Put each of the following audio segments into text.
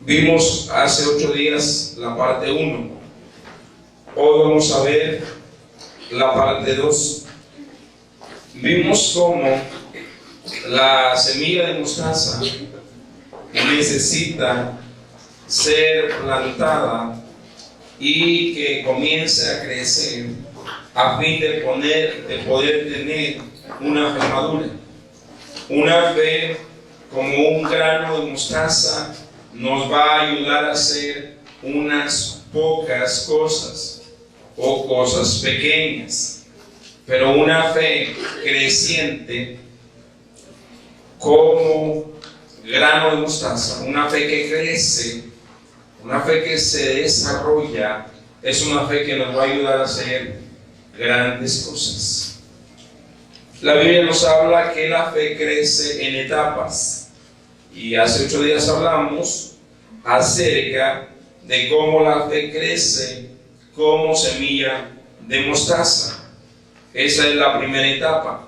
Vimos hace 8 días la parte 1. Hoy vamos a ver la parte 2. Vimos cómo la semilla de mostaza necesita ser plantada y que comience a crecer a fin de poder tener una fe madura. Una fe como un grano de mostaza nos va a ayudar a hacer unas pocas cosas o cosas pequeñas, pero una fe creciente como grano de mostaza, una fe que crece, una fe que se desarrolla, es una fe que nos va a ayudar a hacer grandes cosas. La Biblia nos habla que la fe crece en etapas, y hace 8 días hablamos acerca de cómo la fe crece como semilla de mostaza. Esa es la primera etapa.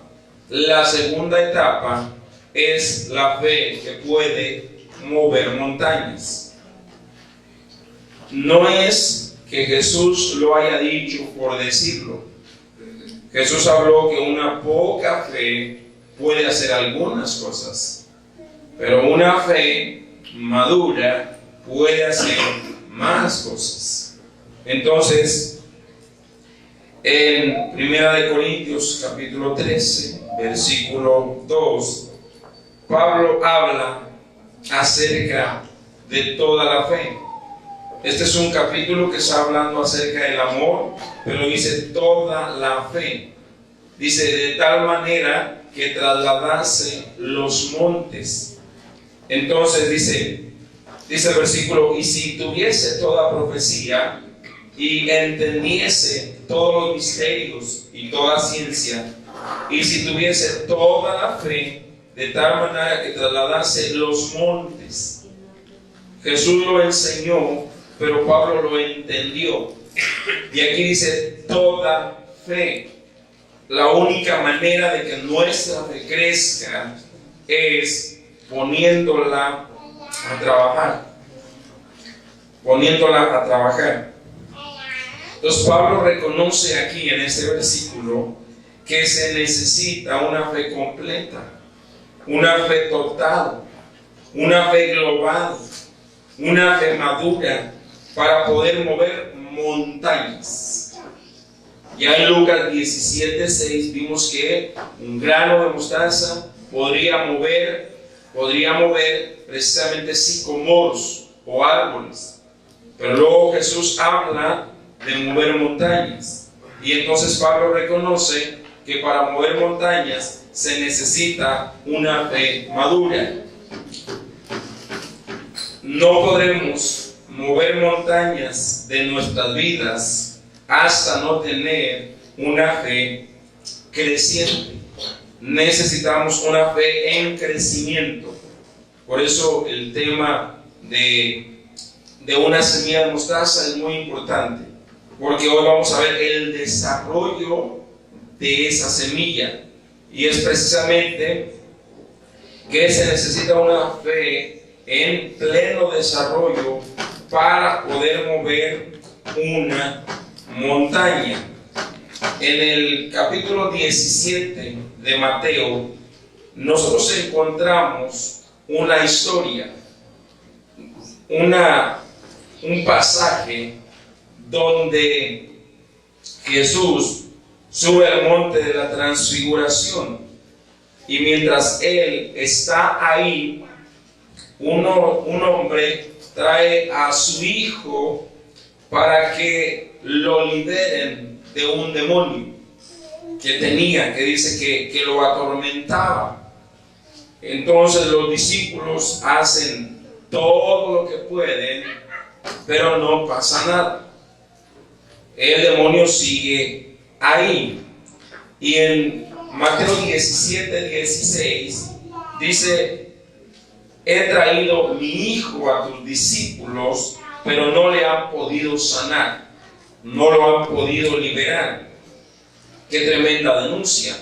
La segunda etapa es la fe que puede mover montañas. No es que Jesús lo haya dicho por decirlo. Jesús habló que una poca fe puede hacer algunas cosas, pero una fe madura puede hacer más cosas. Entonces, en 1 Corintios capítulo 13, versículo 2, Pablo habla acerca de toda la fe. Este es un capítulo que está hablando acerca del amor, pero dice toda la fe. Dice de tal manera que trasladase los montes. Entonces dice el versículo, y si tuviese toda profecía y entendiese todos los misterios y toda ciencia, y si tuviese toda la fe, de tal manera que trasladase los montes. Jesús lo enseñó, pero Pablo lo entendió. Y aquí dice toda fe. La única manera de que nuestra fe crezca es poniéndola a trabajar. Poniéndola a trabajar. Entonces Pablo reconoce aquí en este versículo que se necesita una fe completa, una fe total, una fe global, una fe madura para poder mover montañas. Ya en Lucas 17:6 vimos que un grano de mostaza podría mover precisamente sicómoros o árboles. Pero luego Jesús habla de mover montañas. Y entonces Pablo reconoce que para mover montañas se necesita una fe madura. No podremos mover montañas de nuestras vidas hasta no tener una fe creciente. Necesitamos una fe en crecimiento. Por eso el tema de una semilla de mostaza es muy importante, porque hoy vamos a ver el desarrollo de esa semilla, y es precisamente que se necesita una fe en pleno desarrollo para poder mover una montaña. En el capítulo 17 de Mateo, nosotros encontramos una historia, un pasaje donde Jesús sube al monte de la transfiguración, y mientras él está ahí, un hombre trae a su hijo para que lo liberen de un demonio que tenía, que dice que lo atormentaba. Entonces los discípulos hacen todo lo que pueden, pero no pasa nada. El demonio sigue ahí. Y en Mateo 17:16 dice: he traído mi hijo a tus discípulos, pero no le han podido sanar, no lo han podido liberar. Qué tremenda denuncia.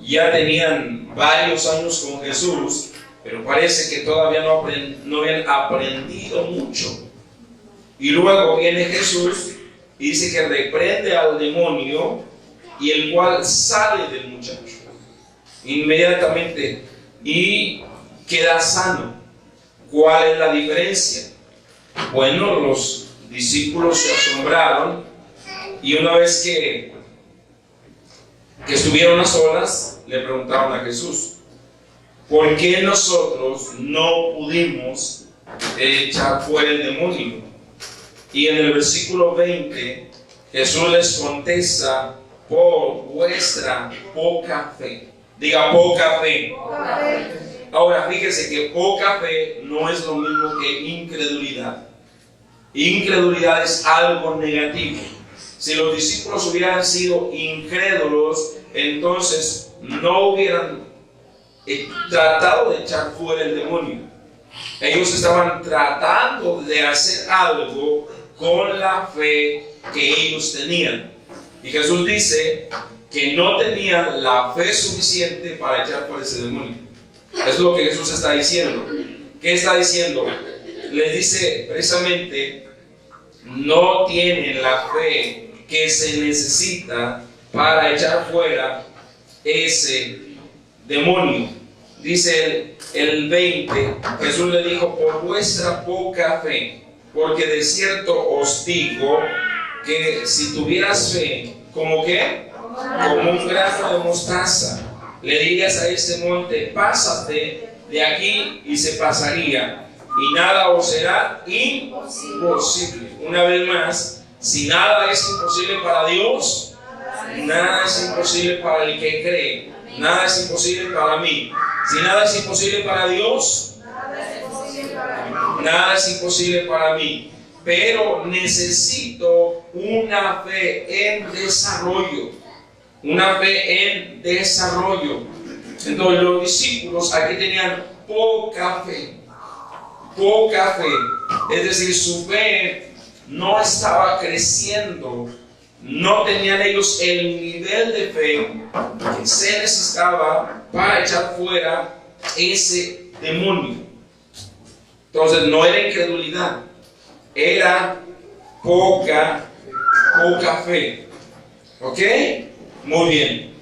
Ya tenían varios años con Jesús, pero parece que todavía no habían aprendido mucho. Y luego viene Jesús y dice que reprende al demonio, y el cual sale del muchacho inmediatamente y queda sano. ¿Cuál es la diferencia? Bueno, los discípulos se asombraron, y una vez que estuvieron a solas, le preguntaron a Jesús: ¿por qué nosotros no pudimos echar fuera el demonio? Y en el versículo 20, Jesús les contesta: por vuestra poca fe. Diga, poca fe. Poca fe. Ahora, fíjese que poca fe no es lo mismo que incredulidad. Incredulidad es algo negativo. Si los discípulos hubieran sido incrédulos, entonces no hubieran tratado de echar fuera el demonio. Ellos estaban tratando de hacer algo con la fe que ellos tenían. Y Jesús dice que no tenían la fe suficiente para echar fuera ese demonio. Es lo que Jesús está diciendo. ¿Qué está diciendo? Les dice precisamente: no tienen la fe que se necesita para echar fuera ese demonio. Dice el 20, Jesús le dijo: por vuestra poca fe, porque de cierto os digo que si tuvieras fe, ¿como qué? Como un grano de mostaza, le dirías a este monte: pásate de aquí, y se pasaría, y nada os será imposible. Una vez más, si nada es imposible para Dios, nada es imposible para el que cree. Nada es imposible para mí. Si nada es imposible para Dios, nada es imposible para mí. Pero necesito una fe en desarrollo. Una fe en desarrollo. Entonces los discípulos aquí tenían poca fe. Poca fe. Es decir, su fe no estaba creciendo. No tenían ellos el nivel de fe que se necesitaba para echar fuera ese demonio. Entonces no era incredulidad, era poca fe. ¿Ok? Muy bien.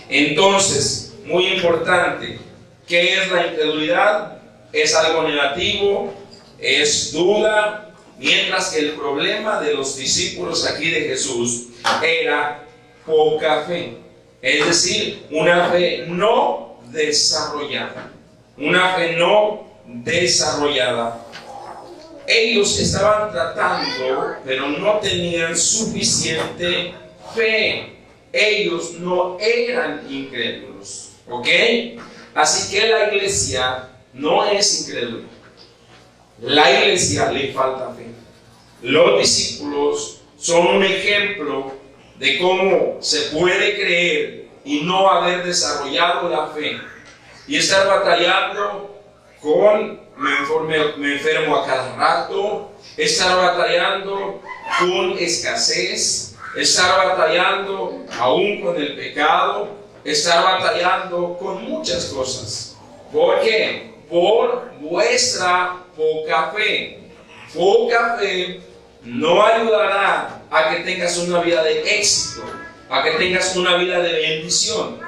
Entonces, muy importante, ¿qué es la incredulidad? Es algo negativo, es duda. Mientras que el problema de los discípulos aquí de Jesús era poca fe. Es decir, una fe no desarrollada. Una fe no desarrollada. Ellos estaban tratando, pero no tenían suficiente fe. Ellos no eran incrédulos. ¿Ok? Así que la iglesia no es incrédula. La iglesia le falta fe. Los discípulos son un ejemplo de cómo se puede creer y no haber desarrollado la fe, y estar batallando con me enfermo a cada rato, estar batallando con escasez, estar batallando aún con el pecado, estar batallando con muchas cosas. ¿Por qué? Por vuestra poca fe. Poca fe no ayudará a que tengas una vida de éxito, a que tengas una vida de bendición.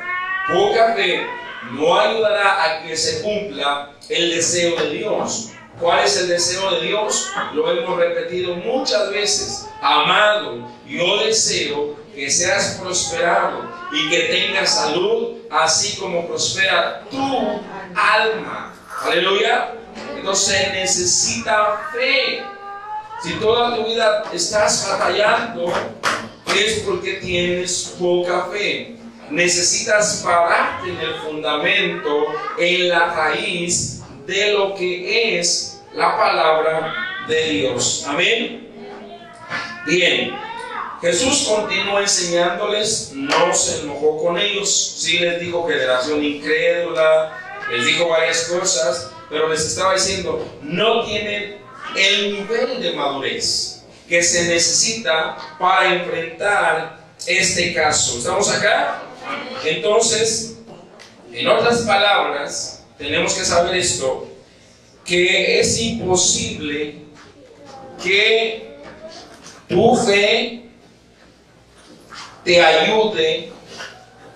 Poca fe no ayudará a que se cumpla el deseo de Dios. ¿Cuál es el deseo de Dios? Lo hemos repetido muchas veces. Amado, yo deseo que seas prosperado y que tengas salud, así como prospera tu alma. Aleluya. Entonces necesita fe. Si toda tu vida estás batallando, es porque tienes poca fe. Necesitas pararte en el fundamento, en la raíz de lo que es la palabra de Dios. Amén. Bien, Jesús continuó enseñándoles, no se enojó con ellos. Sí les dijo generación incrédula, les dijo varias cosas, pero les estaba diciendo, no tienen el nivel de madurez que se necesita para enfrentar este caso. ¿Estamos acá? Entonces, en otras palabras, tenemos que saber esto, que es imposible que tu fe te ayude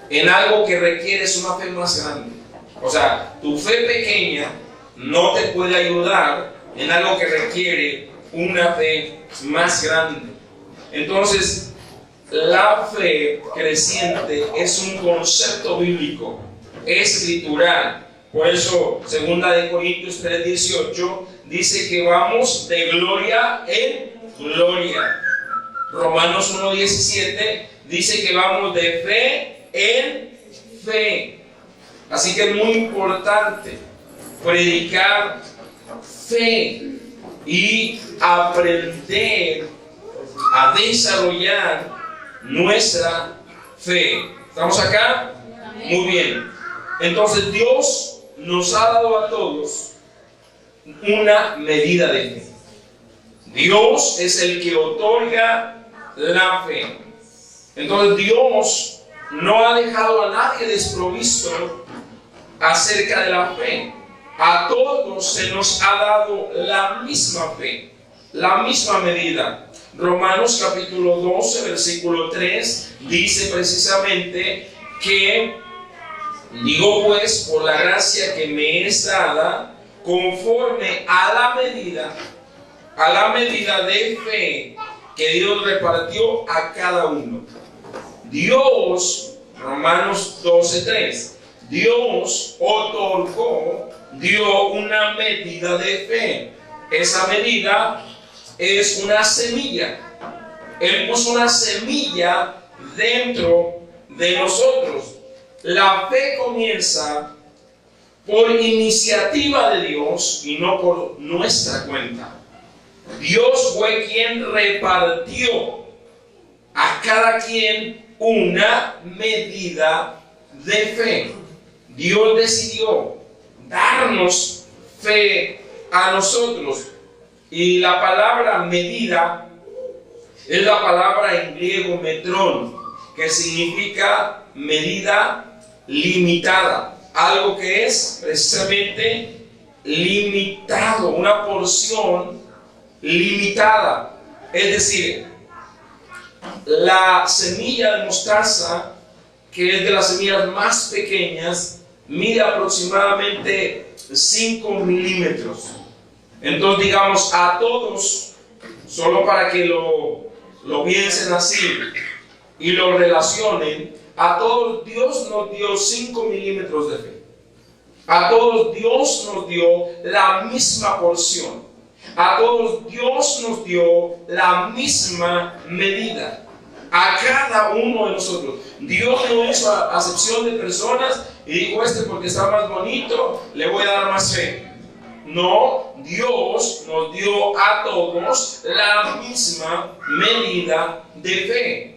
en algo que requieres una fe más grande. O sea, tu fe pequeña no te puede ayudar en algo que requiere una fe más grande. Entonces, la fe creciente es un concepto bíblico, escritural. Por eso, 2 Corintios 3:18 dice que vamos de gloria en gloria. Romanos 1:17 dice que vamos de fe en fe. Así que es muy importante predicar fe y aprender a desarrollar nuestra fe. ¿Estamos acá? Muy bien. Entonces Dios nos ha dado a todos una medida de fe. Dios es el que otorga la fe. Entonces Dios no ha dejado a nadie desprovisto acerca de la fe. A todos se nos ha dado la misma fe, la misma medida. Romanos capítulo 12, versículo 3 dice precisamente que digo pues por la gracia que me es dada, conforme a la medida de fe que Dios repartió a cada uno. Dios, Romanos 12:3, Dios dio una medida de fe. Esa medida es una semilla. Él puso una semilla dentro de nosotros. La fe comienza por iniciativa de Dios y no por nuestra cuenta. Dios fue quien repartió a cada quien una medida de fe. Dios decidió darnos fe a nosotros. Y la palabra medida es la palabra en griego metrón, que significa medida limitada. Algo que es precisamente limitado, una porción limitada. Es decir, la semilla de mostaza, que es de las semillas más pequeñas, mide aproximadamente 5 milímetros. Entonces, digamos, a todos, solo para que lo piensen así y lo relacionen, a todos Dios nos dio 5 milímetros de fe. A todos Dios nos dio la misma porción. A todos Dios nos dio la misma medida. A cada uno de nosotros. Dios no hizo acepción de personas y dijo, porque está más bonito, le voy a dar más fe. No, Dios nos dio a todos la misma medida de fe.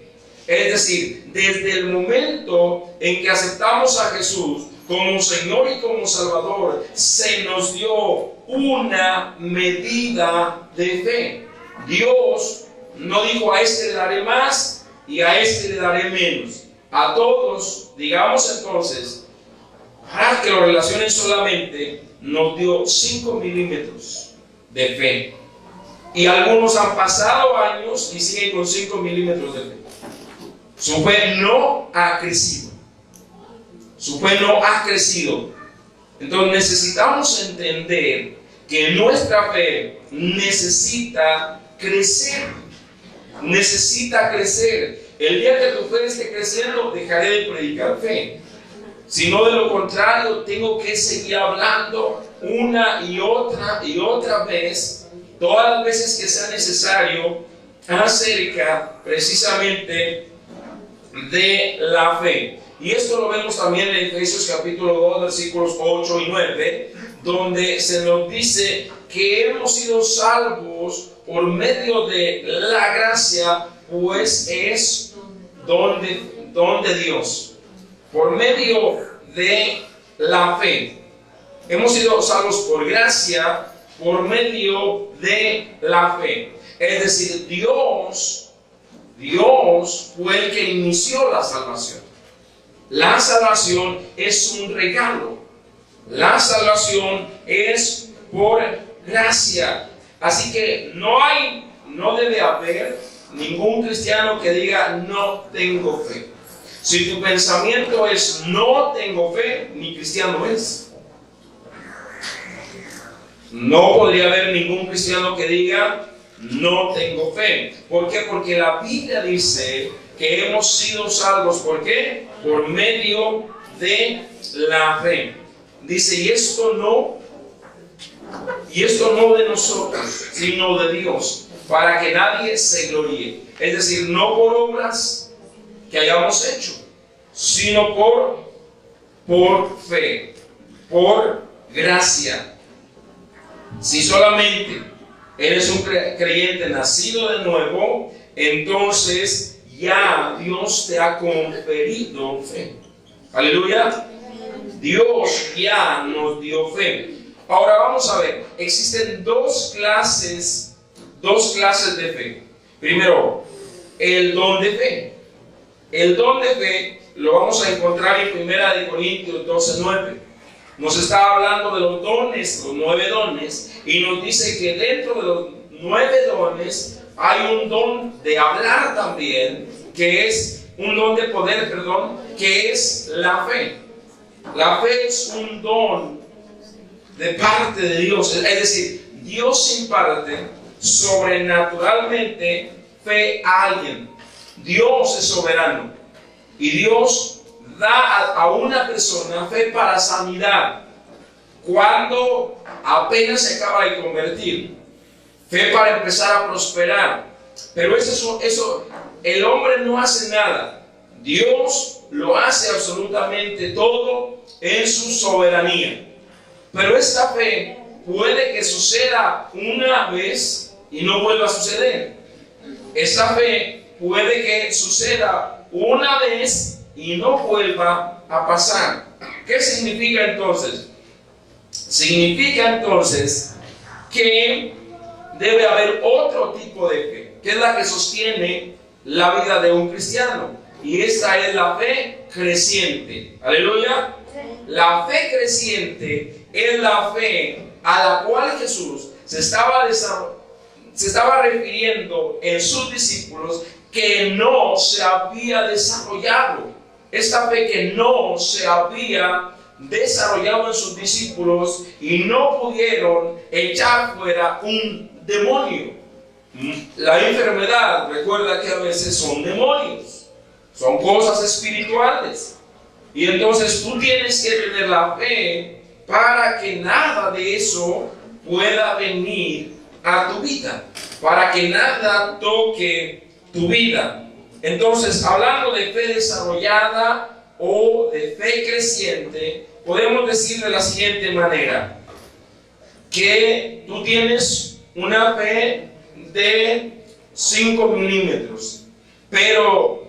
Es decir, desde el momento en que aceptamos a Jesús como Señor y como Salvador, se nos dio una medida de fe. Dios no dijo, a este le daré más y a este le daré menos. A todos, digamos entonces, para que lo relacionen solamente, nos dio 5 milímetros de fe. Y algunos han pasado años y siguen con 5 milímetros de fe. Su fe no ha crecido. Su fe no ha crecido. Entonces necesitamos entender que nuestra fe necesita crecer. Necesita crecer. El día que tu fe esté creciendo, dejaré de predicar fe. Si no, de lo contrario, tengo que seguir hablando una y otra vez, todas las veces que sea necesario, acerca precisamente de la fe. Y esto lo vemos también en Efesios capítulo 2, versículos 8 y 9, donde se nos dice que hemos sido salvos por medio de la gracia, pues es don de Dios. Por medio de la fe. Hemos sido salvos por gracia, por medio de la fe. Es decir, Dios fue el que inició la salvación. La salvación es un regalo. La salvación es por gracia. Así que no debe haber ningún cristiano que diga no tengo fe. Si tu pensamiento es no tengo fe, ni cristiano es. No podría haber ningún cristiano que diga no tengo fe. ¿Por qué? Porque la Biblia dice que hemos sido salvos. ¿Por qué? Por medio de la fe. Dice, y esto no de nosotros, sino de Dios, para que nadie se gloríe. Es decir, no por obras que hayamos hecho, sino por fe, por gracia. Si solamente eres un creyente nacido de nuevo, entonces ya Dios te ha conferido fe. Aleluya. Dios ya nos dio fe. Ahora vamos a ver, existen dos clases de fe. Primero, el don de fe. El don de fe lo vamos a encontrar en 1 Corintios 12:9. Nos está hablando de los dones, los 9 dones, y nos dice que dentro de los 9 dones hay un don de hablar también, que es un don de poder, que es la fe. La fe es un don de parte de Dios, es decir, Dios imparte sobrenaturalmente fe a alguien. Dios es soberano y Dios da a una persona fe para sanidad cuando apenas se acaba de convertir, fe para empezar a prosperar. Pero eso el hombre no hace nada, Dios lo hace absolutamente todo en su soberanía. Pero esta fe puede que suceda una vez y no vuelva a suceder. Esta fe puede que suceda una vez y no vuelva a pasar. ¿Qué significa entonces? Significa entonces que debe haber otro tipo de fe, que es la que sostiene la vida de un cristiano. Y esta es la fe creciente. Aleluya. La fe creciente es la fe a la cual Jesús se estaba refiriendo en sus discípulos, que no se había desarrollado. Esta fe que no se había desarrollado en sus discípulos y no pudieron echar fuera un demonio. La enfermedad, recuerda que a veces son demonios, son cosas espirituales. Y entonces tú tienes que tener la fe para que nada de eso pueda venir a tu vida, para que nada toque tu vida. Entonces, hablando de fe desarrollada o de fe creciente, podemos decir de la siguiente manera: que tú tienes una fe de 5 milímetros, pero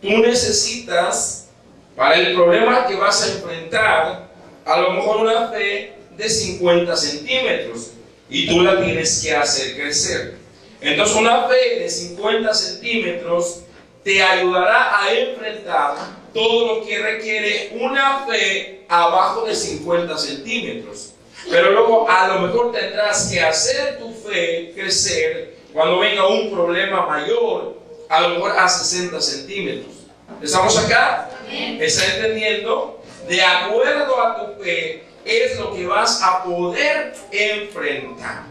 tú necesitas, para el problema que vas a enfrentar, a lo mejor una fe de 50 centímetros, y tú la tienes que hacer crecer. Entonces, una fe de 50 centímetros te ayudará a enfrentar todo lo que requiere una fe abajo de 50 centímetros. Pero luego a lo mejor tendrás que hacer tu fe crecer cuando venga un problema mayor, a lo mejor a 60 centímetros. ¿Estamos acá? ¿Está entendiendo? De acuerdo a tu fe es lo que vas a poder enfrentar.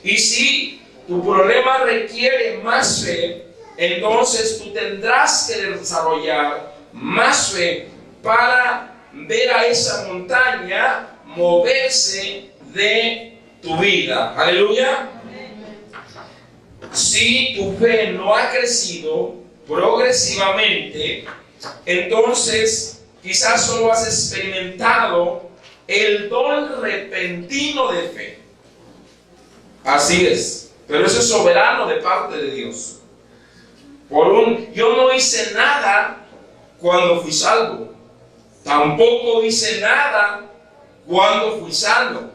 Y si tu problema requiere más fe, entonces tú tendrás que desarrollar más fe para ver a esa montaña moverse de tu vida. Aleluya. Si tu fe no ha crecido progresivamente, entonces quizás solo has experimentado el don repentino de fe. Así es, pero eso es soberano de parte de Dios. Yo no hice nada cuando fui salvo, tampoco hice nada cuando fui salvo.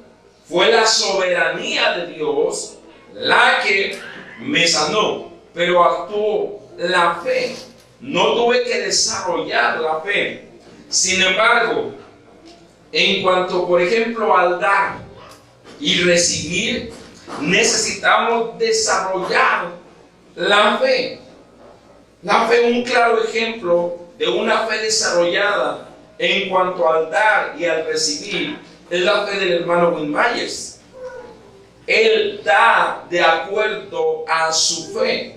Fue la soberanía de Dios la que me sanó, pero actuó la fe. No tuve que desarrollar la fe. Sin embargo, en cuanto, por ejemplo, al dar y recibir, necesitamos desarrollar la fe. La fe, un claro ejemplo de una fe desarrollada en cuanto al dar y al recibir, es la fe del hermano Will Myers. Él da de acuerdo a su fe.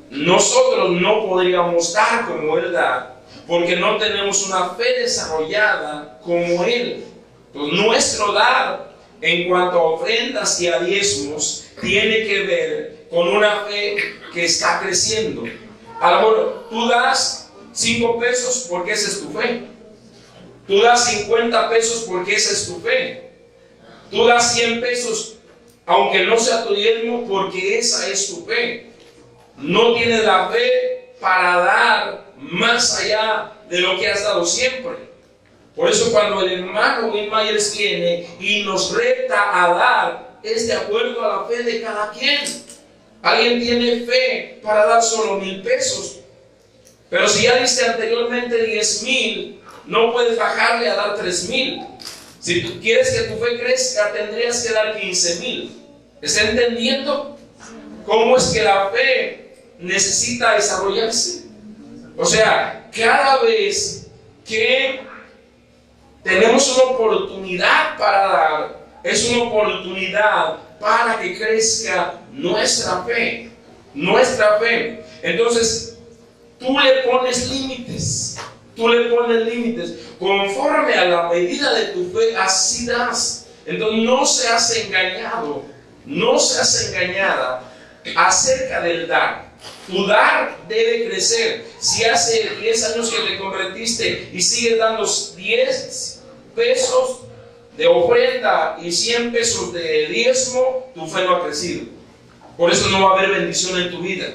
Nosotros no podríamos dar como él da, porque no tenemos una fe desarrollada como él. Entonces, nuestro dar en cuanto a ofrendas y a diezmos tiene que ver con una fe que está creciendo. A lo mejor tú das 5 pesos porque esa es tu fe. Tú das 50 pesos porque esa es tu fe. Tú das 100 pesos aunque no sea tu diezmo porque esa es tu fe. No tienes la fe para dar más allá de lo que has dado siempre. Por eso cuando el hermano Will Myers viene y nos reta a dar, es de acuerdo a la fe de cada quien. Alguien tiene fe para dar solo 1,000 pesos, pero si ya diste anteriormente 10,000, no puedes bajarle a dar 3,000. Si tú quieres que tu fe crezca, tendrías que dar 15,000. ¿Está entendiendo cómo es que la fe necesita desarrollarse? O sea, cada vez que tenemos una oportunidad para dar, es una oportunidad para que crezca nuestra fe. Nuestra fe. Entonces, tú le pones límites. Tú le pones límites. Conforme a la medida de tu fe, así das. Entonces, no seas engañado. No seas engañada acerca del dar. Tu dar debe crecer. Si hace 10 años que te convertiste y sigues dando 10 pesos de ofrenda y 100 pesos de diezmo, tu fe no ha crecido. Por eso no va a haber bendición en tu vida.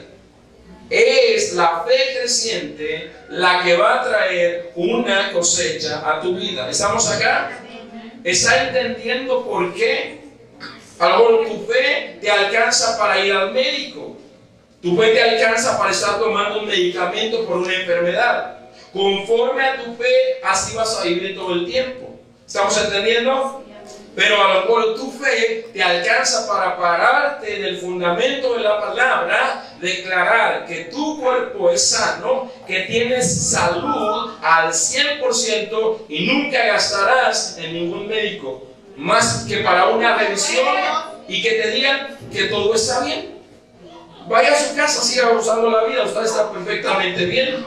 Es la fe creciente la que va a traer una cosecha a tu vida. ¿Estamos acá? ¿Está entendiendo por qué? A lo mejor tu fe te alcanza para ir al médico. Tu fe te alcanza para estar tomando un medicamento por una enfermedad. Conforme a tu fe, así vas a vivir todo el tiempo. ¿Estamos entendiendo? Pero a lo mejor tu fe te alcanza para pararte en el fundamento de la palabra, declarar que tu cuerpo es sano, que tienes salud al 100% y nunca gastarás en ningún médico, más que para una revisión y que te digan que todo está bien. Vaya a su casa, siga gozando la vida, usted está perfectamente bien.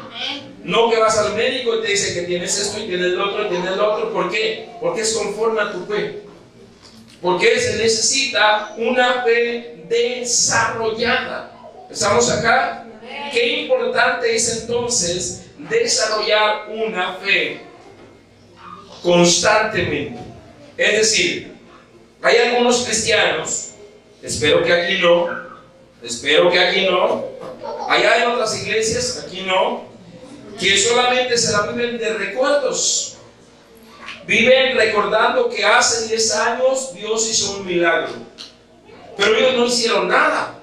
No que vas al médico y te dice que tienes esto y tienes lo otro y tienes lo otro. ¿Por qué? Porque es conforme a tu fe. Porque se necesita una fe desarrollada. ¿Estamos acá? Qué importante es entonces desarrollar una fe constantemente. Es decir, hay algunos cristianos, espero que aquí no, allá en otras iglesias, aquí no, que solamente se la viven de recuerdos. Viven recordando que hace 10 años Dios hizo un milagro, pero ellos no hicieron nada.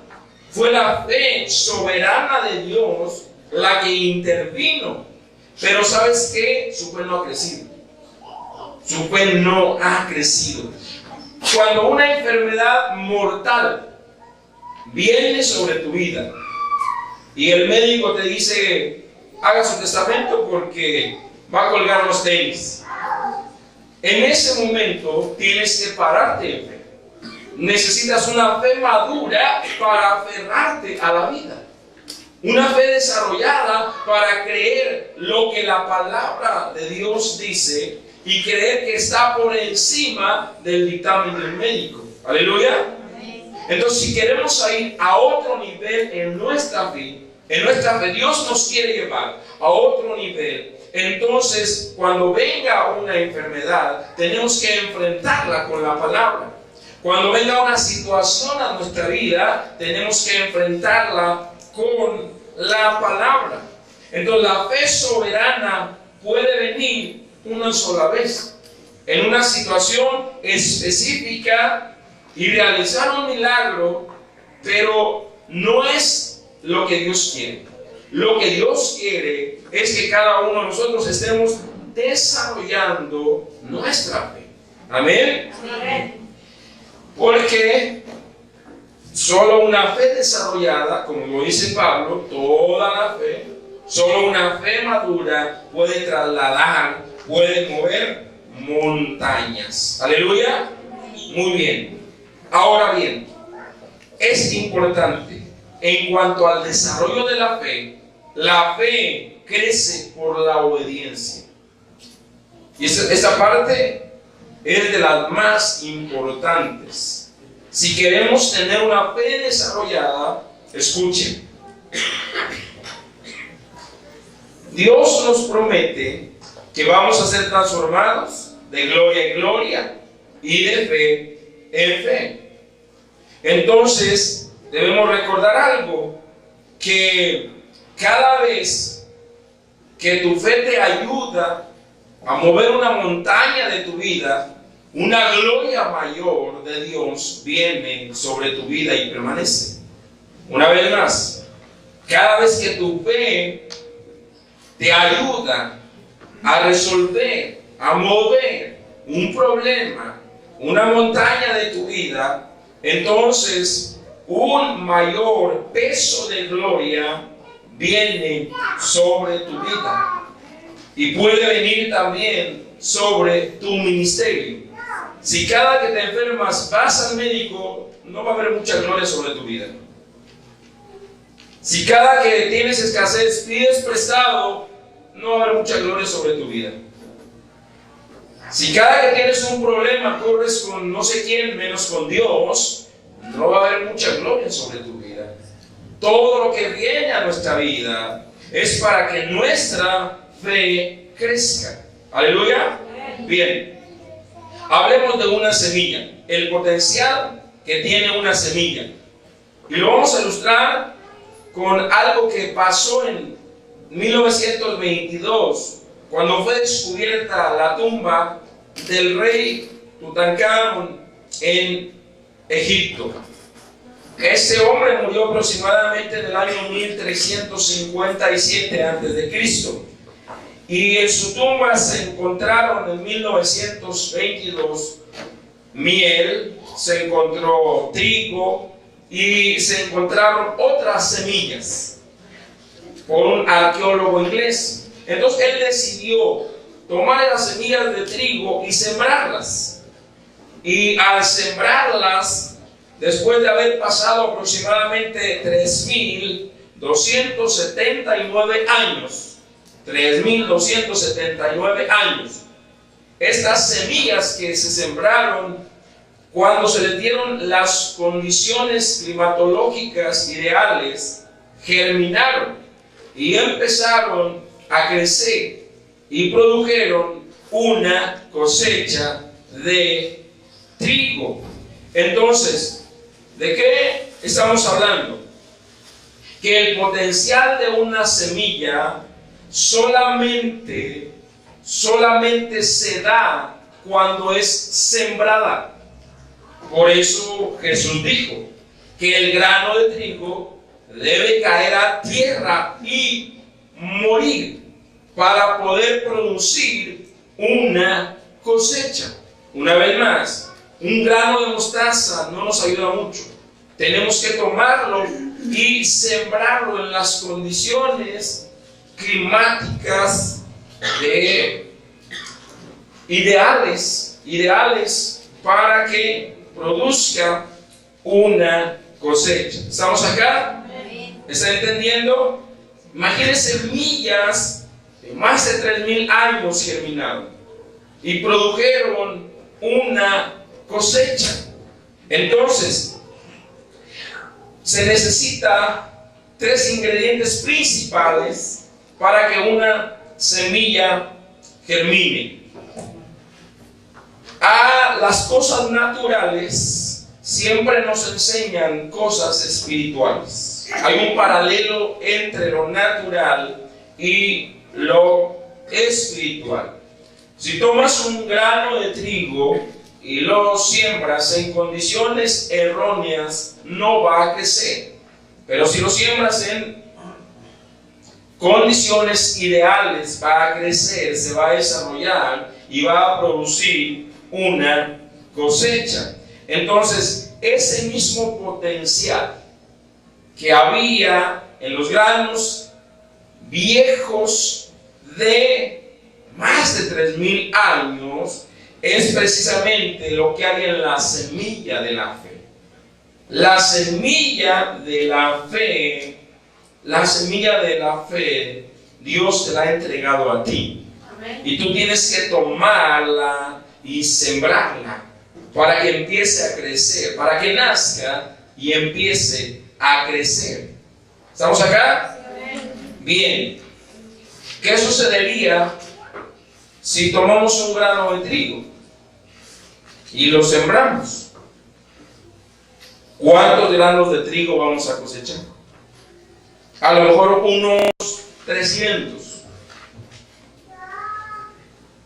Fue la fe soberana de Dios la que intervino. Pero ¿sabes qué? Su fe no ha crecido. Su fe no ha crecido. Cuando una enfermedad mortal viene sobre tu vida y el médico te dice, haga su testamento porque va a colgar los tenis, en ese momento tienes que pararte en fe. Necesitas una fe madura para aferrarte a la vida. Una fe desarrollada para creer lo que la palabra de Dios dice y creer que está por encima del dictamen del médico. Aleluya. Entonces, si queremos ir a otro nivel en nuestra fe, Dios nos quiere llevar a otro nivel. Entonces, cuando venga una enfermedad, tenemos que enfrentarla con la palabra. Cuando venga una situación a nuestra vida, tenemos que enfrentarla con la palabra. Entonces, la fe soberana puede venir una sola vez, en una situación específica, y realizar un milagro, pero no es lo que Dios quiere. Lo que Dios quiere es que cada uno de nosotros estemos desarrollando nuestra fe. Amén. Amén. Porque solo una fe desarrollada, como lo dice Pablo, toda la fe, solo una fe madura puede trasladar, puede mover montañas. Aleluya. Muy bien. Ahora bien, es importante en cuanto al desarrollo de la fe crece por la obediencia. Y esta parte es de las más importantes. Si queremos tener una fe desarrollada, escuchen. Dios nos promete que vamos a ser transformados de gloria en gloria y de fe en fe. Entonces, debemos recordar algo, que cada vez que tu fe te ayuda a mover una montaña de tu vida, una gloria mayor de Dios viene sobre tu vida y permanece. Una vez más, cada vez que tu fe te ayuda a resolver, a mover un problema, una montaña de tu vida, entonces un mayor peso de gloria viene sobre tu vida. Y puede venir también sobre tu ministerio. Si cada que te enfermas vas al médico, no va a haber mucha gloria sobre tu vida. Si cada que tienes escasez pides prestado, no va a haber mucha gloria sobre tu vida. Si cada que tienes un problema corres con no sé quién menos con Dios, no va a haber mucha gloria sobre tu vida. Todo lo que viene a nuestra vida es para que nuestra fe crezca. Aleluya. Bien, hablemos de una semilla, el potencial que tiene una semilla. Y lo vamos a ilustrar con algo que pasó en 1922, cuando fue descubierta la tumba del rey Tutankamón en Egipto. Este hombre murió aproximadamente en el año 1357 a.C. Y en su tumba se encontraron en 1922 miel, se encontró trigo y se encontraron otras semillas por un arqueólogo inglés. Entonces él decidió tomar las semillas de trigo y sembrarlas. Y al sembrarlas, después de haber pasado aproximadamente 3.279 años, 3.279 años, estas semillas que se sembraron, cuando se les dieron las condiciones climatológicas ideales, germinaron y empezaron a crecer y produjeron una cosecha de trigo. Entonces, ¿de qué estamos hablando? Que el potencial de una semilla solamente se da cuando es sembrada. Por eso Jesús dijo que el grano de trigo debe caer a tierra y morir para poder producir una cosecha. Una vez más, un grano de mostaza no nos ayuda mucho. Tenemos que tomarlo y sembrarlo en las condiciones climáticas ideales para que produzca una cosecha. ¿Estamos acá? ¿Están entendiendo? Imagínense semillas de más de 3.000 años germinaron y produjeron una cosecha. Entonces, se necesita 3 ingredientes principales para que una semilla germine. A las cosas naturales siempre nos enseñan cosas espirituales. Hay un paralelo entre lo natural y lo espiritual. Si tomas un grano de trigo y lo siembras en condiciones erróneas, no va a crecer. Pero si lo siembras en condiciones ideales va a crecer, se va a desarrollar y va a producir una cosecha. Entonces, ese mismo potencial que había en los granos viejos de más de 3,000 años es precisamente lo que hay en la semilla de la fe. La semilla de la fe, Dios te la ha entregado a ti. Amén. Y tú tienes que tomarla y sembrarla para que empiece a crecer, para que nazca y empiece a crecer. ¿Estamos acá? Amén. Bien. ¿Qué sucedería si tomamos un grano de trigo y lo sembramos? ¿Cuántos granos de trigo vamos a cosechar? A lo mejor unos 300.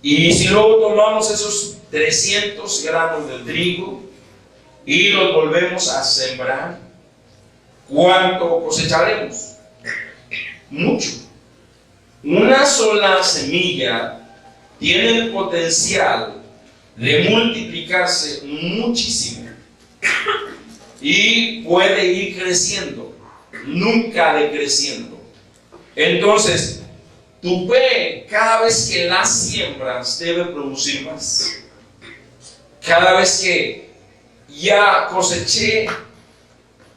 Y si luego tomamos esos 300 granos de trigo y los volvemos a sembrar, ¿cuánto cosecharemos? Mucho. Una sola semilla tiene el potencial de multiplicarse muchísimo y puede ir creciendo, nunca decreciendo. Entonces, tu fe, cada vez que la siembras, debe producir más. Cada vez que ya coseché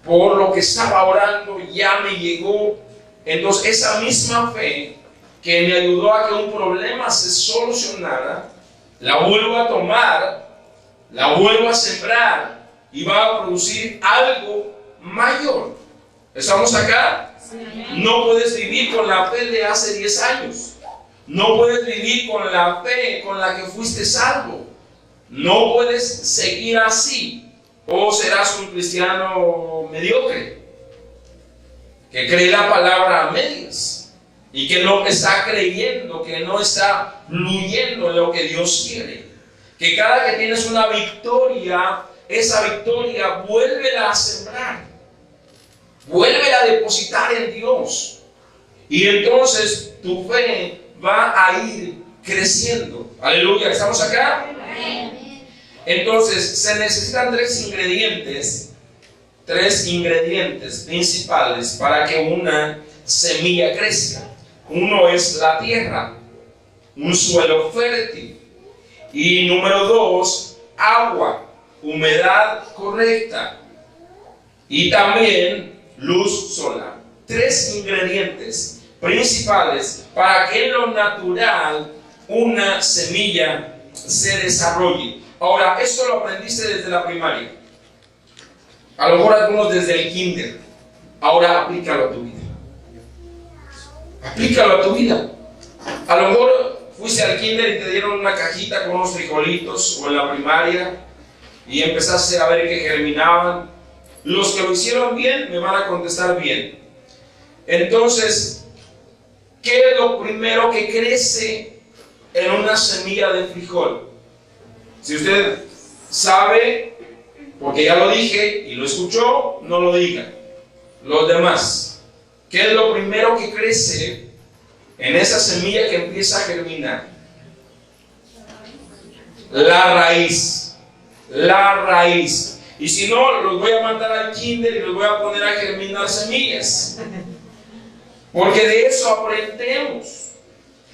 por lo que estaba orando, ya me llegó. Entonces, esa misma fe que me ayudó a que un problema se solucionara, la vuelvo a tomar, la vuelvo a sembrar y va a producir algo mayor. ¿Estamos acá? Sí. No puedes vivir con la fe de hace 10 años. No puedes vivir con la fe con la que fuiste salvo. No puedes seguir así. O serás un cristiano mediocre, que cree la palabra a medias y que no está creyendo, que no está fluyendo en lo que Dios quiere. Que cada que tienes una victoria, esa victoria vuélvela a sembrar, vuélvela a depositar en Dios, y entonces tu fe va a ir creciendo. Aleluya, ¿estamos acá? Entonces se necesitan tres ingredientes principales para que una semilla crezca. Uno es la tierra, un suelo fértil, y número 2, agua, humedad correcta, y también luz solar. 3 ingredientes principales para que en lo natural una semilla se desarrolle. Ahora, esto lo aprendiste desde la primaria, a lo mejor algunos desde el kinder. Ahora aplícalo a tu vida. Aplícalo a tu vida. A lo mejor fuiste al kinder y te dieron una cajita con unos frijolitos, o en la primaria, y empezaste a ver que germinaban. Los que lo hicieron bien me van a contestar bien. Entonces, ¿qué es lo primero que crece en una semilla de frijol? Si usted sabe, porque ya lo dije y lo escuchó, no lo diga. Los demás, ¿qué es lo primero que crece en esa semilla que empieza a germinar? La raíz. La raíz. Y si no, los voy a mandar al kinder y los voy a poner a germinar semillas. Porque de eso aprendemos.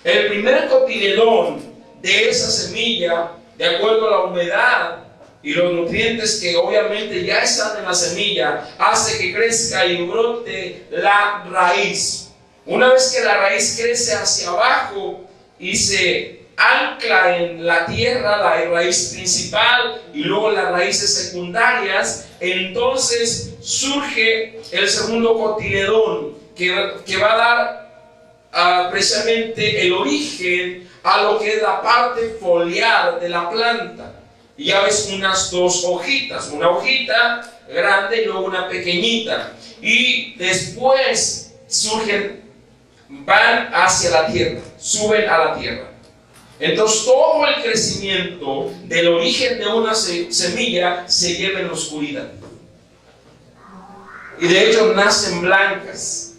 El primer cotiledón de esa semilla, de acuerdo a la humedad y los nutrientes que obviamente ya están en la semilla, hace que crezca y brote la raíz. Una vez que la raíz crece hacia abajo y se ancla en la tierra, la raíz principal y luego las raíces secundarias, entonces surge el segundo cotiledón que va a dar precisamente el origen a lo que es la parte foliar de la planta. Y ya ves unas 2 hojitas, una hojita grande y luego una pequeñita, y después van hacia la tierra, suben a la tierra. Entonces todo el crecimiento del origen de una semilla se lleva en la oscuridad, y de hecho nacen blancas,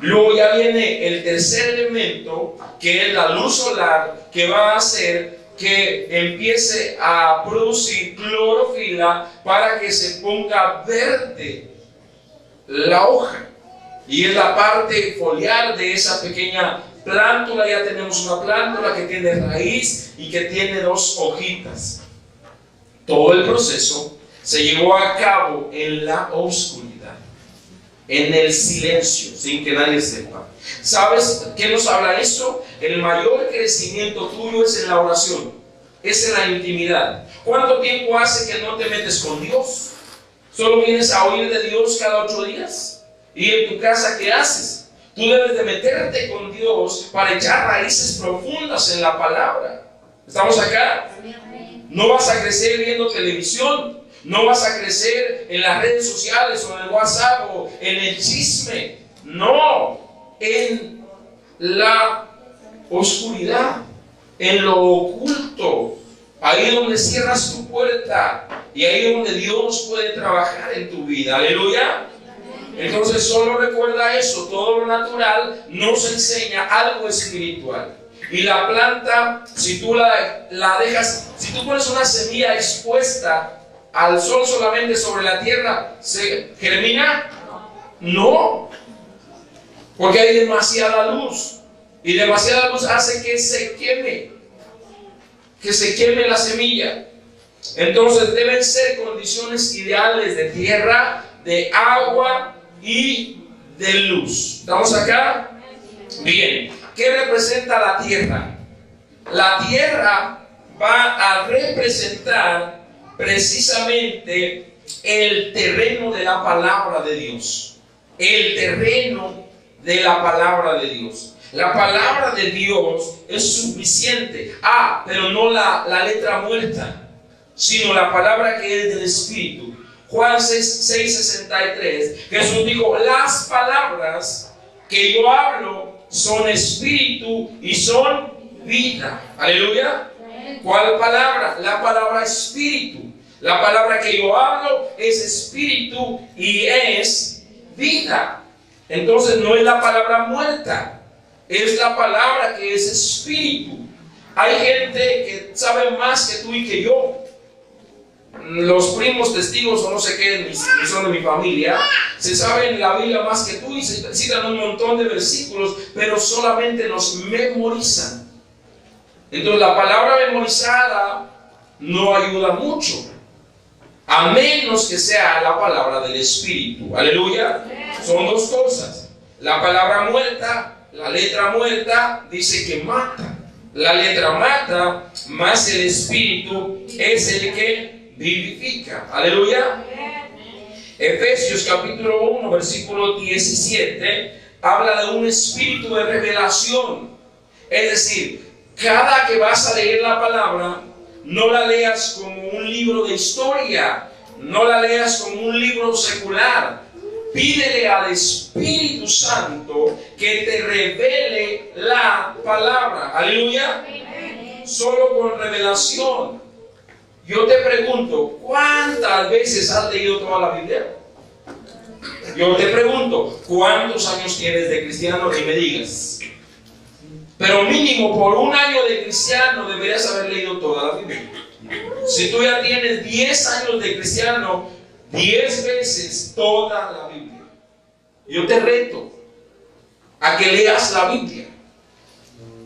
Luego ya viene el tercer elemento, que es la luz solar, que va a hacer que empiece a producir clorofila para que se ponga verde la hoja. Y es la parte foliar de esa pequeña plántula. Ya tenemos una plántula que tiene raíz y que tiene 2 hojitas. Todo el proceso se llevó a cabo en la oscuridad, en el silencio, sin que nadie sepa. ¿Sabes qué nos habla eso? El mayor crecimiento tuyo es en la oración, es en la intimidad. ¿Cuánto tiempo hace que no te metes con Dios? ¿Solo vienes a oír de Dios cada 8 días? ¿Y en tu casa qué haces? Tú debes de meterte con Dios para echar raíces profundas en la palabra. ¿Estamos acá? No vas a crecer viendo televisión. No vas a crecer en las redes sociales o en el WhatsApp o en el chisme. No, en la oscuridad, en lo oculto. Ahí donde cierras tu puerta y ahí donde Dios puede trabajar en tu vida. Aleluya. Entonces solo recuerda eso. Todo lo natural nos enseña algo espiritual. Y la planta, si tú la dejas, si tú pones una semilla expuesta al sol solamente sobre la tierra, ¿se germina? No, porque hay demasiada luz, y demasiada luz hace que se queme la semilla. Entonces deben ser condiciones ideales de tierra, de agua y de luz. ¿Estamos acá? Bien. ¿Qué representa la tierra? La tierra va a representar precisamente el terreno de la palabra de Dios. El terreno de la palabra de Dios. La palabra de Dios es suficiente. Pero no la letra muerta, sino la palabra que es del Espíritu. Juan 6:63, Jesús dijo: las palabras que yo hablo son espíritu y son vida. Aleluya. ¿Cuál palabra? La palabra espíritu. La palabra que yo hablo es espíritu y es vida. Entonces no es la palabra muerta, es la palabra que es espíritu. Hay gente que sabe más que tú y que yo. Los primos testigos o no sé qué son de mi familia, se saben la Biblia más que tú y se citan un montón de versículos, pero solamente los memorizan. Entonces la palabra memorizada no ayuda mucho, a menos que sea la palabra del Espíritu. Aleluya. Son 2 cosas. La palabra muerta, la letra muerta dice que mata. La letra mata, más el Espíritu es el que vivifica. Aleluya. Efesios capítulo 1 versículo 17 habla de un espíritu de revelación. Es decir, cada que vas a leer la palabra, no la leas como un libro de historia, no la leas como un libro secular. Pídele al Espíritu Santo que te revele la palabra. Aleluya. Solo con revelación. Yo te pregunto, ¿cuántas veces has leído toda la Biblia? Yo te pregunto, ¿cuántos años tienes de cristiano? Y me digas. Pero mínimo por 1 año de cristiano deberías haber leído toda la Biblia. Si tú ya tienes 10 años de cristiano, 10 veces toda la Biblia. Yo te reto a que leas la Biblia,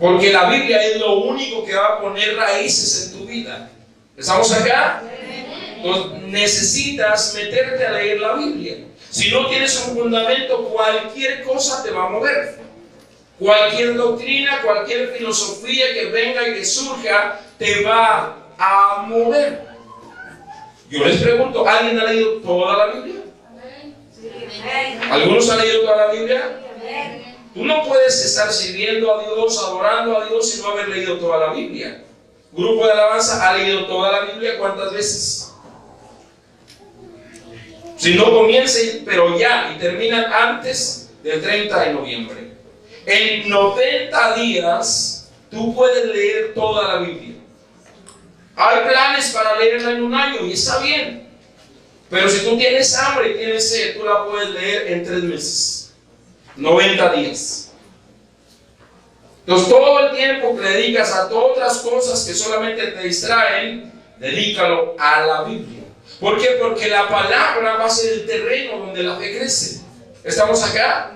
porque la Biblia es lo único que va a poner raíces en tu vida. ¿Estamos acá? Entonces necesitas meterte a leer la Biblia. Si no tienes un fundamento, cualquier cosa te va a mover. Cualquier doctrina, cualquier filosofía que venga y que surja, te va a mover. Yo les pregunto, ¿alguien ha leído toda la Biblia? ¿Algunos han leído toda la Biblia? Tú no puedes estar sirviendo a Dios, adorando a Dios, sin no haber leído toda la Biblia. Grupo de alabanza, ¿ha leído toda la Biblia? ¿Cuántas veces? Si no, comiencen, pero ya, y terminan antes del 30 de noviembre. En 90 días, tú puedes leer toda la Biblia. Hay planes para leerla en 1 año, y está bien. Pero si tú tienes hambre y tienes sed, tú la puedes leer en 3 meses. 90 días. Entonces, todo el tiempo que le dedicas a todas las cosas que solamente te distraen, dedícalo a la Biblia. ¿Por qué? Porque la palabra va a ser el terreno donde la fe crece. ¿Estamos acá?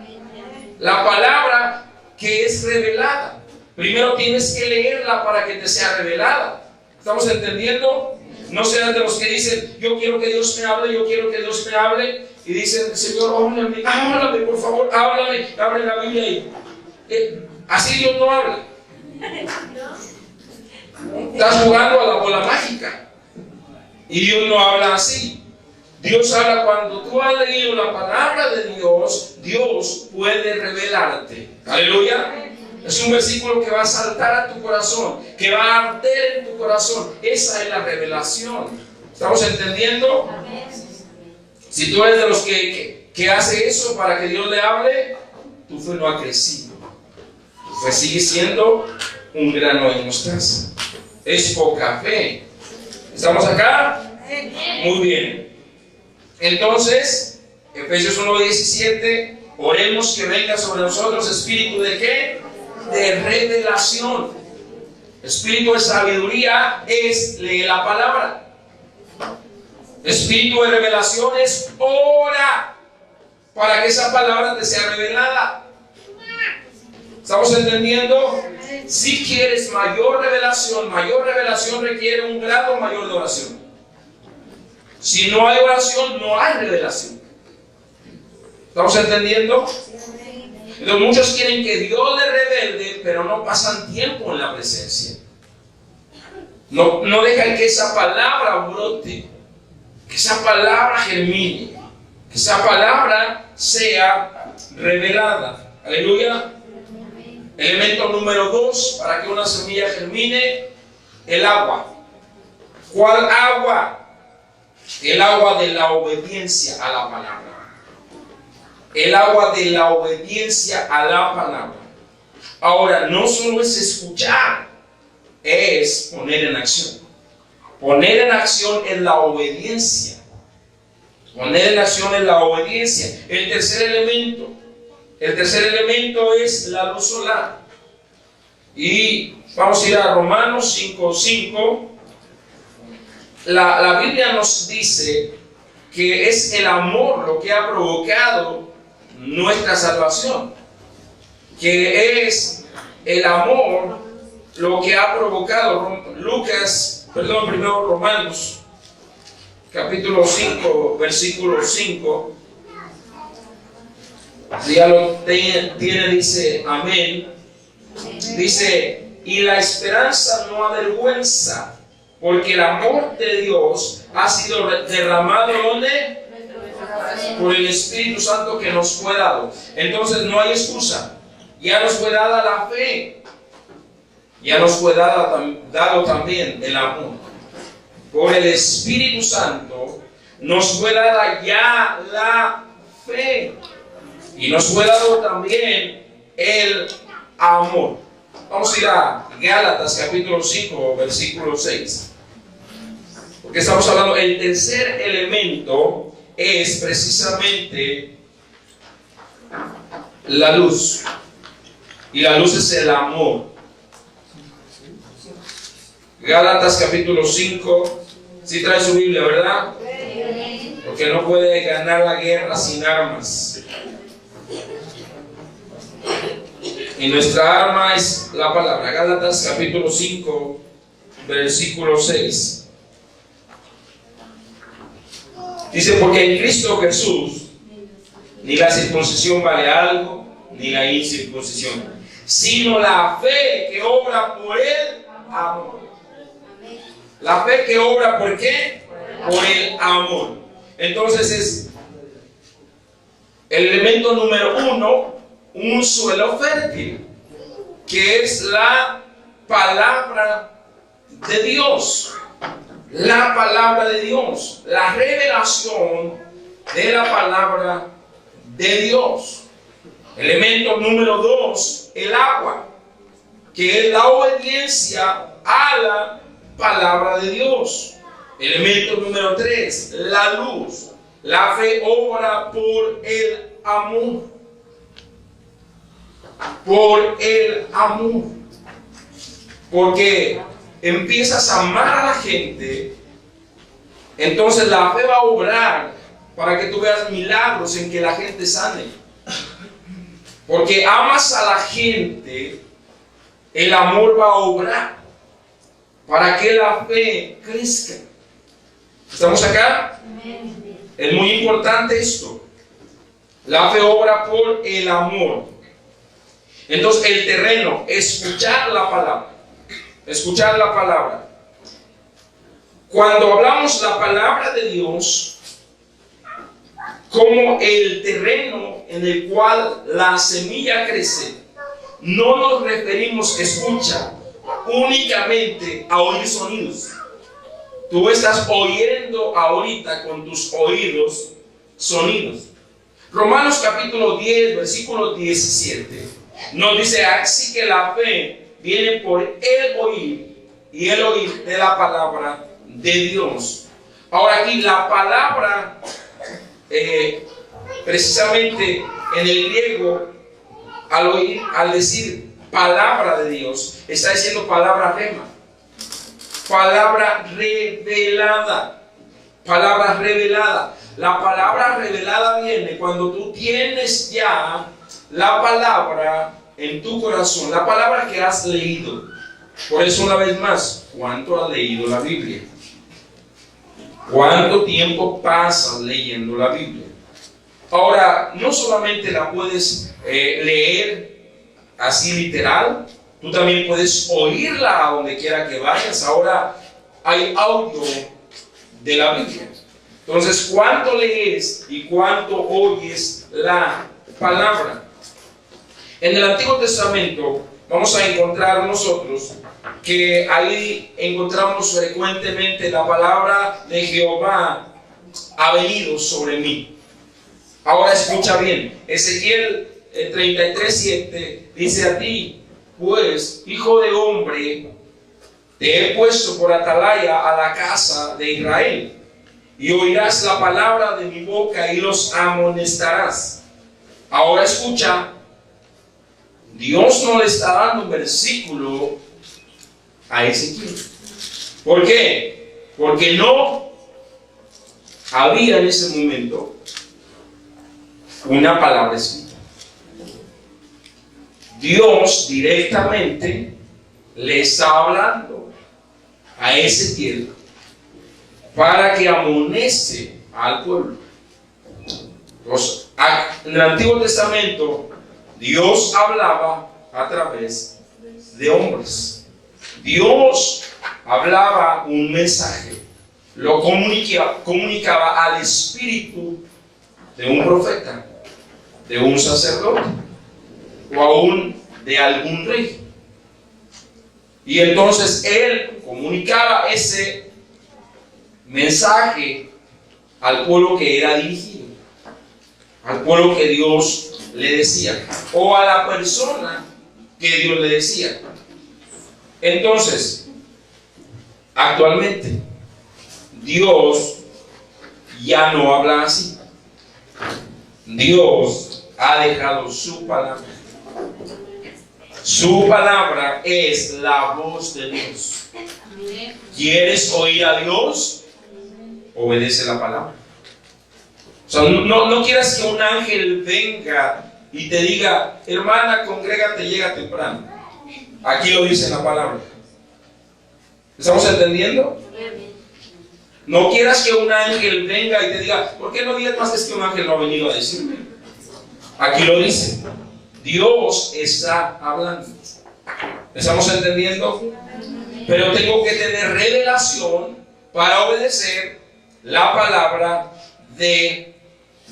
La palabra que es revelada. Primero tienes que leerla para que te sea revelada. ¿Estamos entendiendo? No sean de los que dicen, yo quiero que Dios me hable, yo quiero que Dios me hable. Y dicen, Señor, háblame, por favor, háblame. Abre la Biblia y así Dios no habla. Estás jugando a la bola mágica. Y Dios no habla así. Dios habla cuando tú has leído la palabra de Dios, Dios puede revelarte. Aleluya. Es un versículo que va a saltar a tu corazón, que va a arder en tu corazón. Esa es la revelación. ¿Estamos entendiendo? Si tú eres de los que hace eso para que Dios le hable, tu fe no ha crecido. Tu fe sigue siendo un grano de mostaza. Es poca fe. ¿Estamos acá? Muy bien. Entonces, Efesios 1:17, oremos que venga sobre nosotros espíritu de ¿qué? De revelación. Espíritu de sabiduría es leer la palabra. Espíritu de revelación es ora para que esa palabra te sea revelada. ¿Estamos entendiendo? Si quieres mayor revelación requiere un grado mayor de oración. Si no hay oración, no hay revelación. ¿Estamos entendiendo? Entonces, muchos quieren que Dios les revele, pero no pasan tiempo en la presencia. No dejan que esa palabra brote, que esa palabra germine, que esa palabra sea revelada. Aleluya. Elemento número 2, para que una semilla germine, el agua. ¿Cuál agua? El agua de la obediencia a la palabra. El agua de la obediencia a la palabra. Ahora, no solo es escuchar, es poner en acción. Poner en acción es la obediencia. Poner en acción es la obediencia. El tercer elemento es la luz solar. Y vamos a ir a Romanos 5:5. La Biblia nos dice que es el amor lo que ha provocado nuestra salvación. Que es el amor lo que ha provocado. Primero Romanos, capítulo 5, versículo 5. Si ya lo tiene, dice amén. Dice, y la esperanza no avergüenza, porque el amor de Dios ha sido derramado ¿dónde? Por el Espíritu Santo que nos fue dado. Entonces no hay excusa. Ya nos fue dada la fe. Ya nos fue dado también el amor. Por el Espíritu Santo nos fue dada ya la fe. Y nos fue dado también el amor. Vamos a ir a Gálatas capítulo 5, versículo 6. Porque estamos hablando, el tercer elemento es precisamente la luz. Y la luz es el amor. Gálatas capítulo 5. Si trae su Biblia, ¿verdad? Porque no puede ganar la guerra sin armas. Y nuestra arma es la palabra. Gálatas capítulo 5, versículo 6. Dice, porque en Cristo Jesús ni la circuncisión vale algo, ni la incircuncisión, sino la fe que obra por el amor. La fe que obra ¿por qué? Por el amor. Entonces es el elemento número 1, un suelo fértil, que es la palabra de Dios. La palabra de Dios, la revelación de la palabra de Dios. Elemento número 2, el agua, que es la obediencia a la palabra de Dios. Elemento número 3, la luz. La fe obra por el amor. por el amor. Porque empiezas a amar a la gente, entonces la fe va a obrar para que tú veas milagros en que la gente sane. Porque amas a la gente, el amor va a obrar para que la fe crezca. ¿Estamos acá? Es muy importante esto. La fe obra por el amor. Entonces el terreno, escuchar la palabra. Escuchar la palabra. Cuando hablamos la palabra de Dios, como el terreno en el cual la semilla crece, no nos referimos, escucha, únicamente a oír sonidos. Tú estás oyendo ahorita con tus oídos sonidos. Romanos capítulo 10, versículo 17, nos dice así que la fe viene por el oír y el oír de la palabra de Dios. Ahora aquí la palabra, precisamente en el griego, al decir palabra de Dios, está diciendo palabra rema, palabra revelada, palabra revelada. La palabra revelada viene cuando tú tienes ya la palabra en tu corazón, la palabra que has leído. Por eso, una vez más, ¿cuánto has leído la Biblia? ¿Cuánto tiempo pasas leyendo la Biblia? Ahora, no solamente la puedes leer así literal, tú también puedes oírla a donde quiera que vayas. Ahora hay audio de la Biblia. Entonces, ¿cuánto lees y cuánto oyes la palabra? En el Antiguo Testamento vamos a encontrar nosotros que ahí encontramos frecuentemente la palabra de Jehová ha venido sobre mí. Ahora escucha bien, Ezequiel 33:7 dice a ti, pues, hijo de hombre, te he puesto por atalaya a la casa de Israel, y oirás la palabra de mi boca y los amonestarás. Ahora escucha, Dios no le está dando un versículo a Ezequiel. ¿Por qué? Porque no había en ese momento una palabra escrita. Dios directamente le está hablando a Ezequiel para que amoneste al pueblo. Entonces, en el Antiguo Testamento Dios hablaba a través de hombres. Dios hablaba un mensaje, lo comunicaba al espíritu de un profeta, de un sacerdote o aún de algún rey. Y entonces él comunicaba ese mensaje al pueblo que era dirigido, al pueblo que Dios le decía, o a la persona que Dios le decía. Entonces, actualmente, Dios ya no habla así. Dios ha dejado su palabra. Su palabra es la voz de Dios. ¿Quieres oír a Dios? Obedece la palabra. O sea, no quieras que un ángel venga y te diga, hermana, congrégate, llega temprano. Aquí lo dice la palabra. ¿Estamos entendiendo? No quieras que un ángel venga y te diga, ¿por qué no digas más que un ángel no ha venido a decirme? Aquí lo dice. Dios está hablando. ¿Estamos entendiendo? Pero tengo que tener revelación para obedecer la palabra de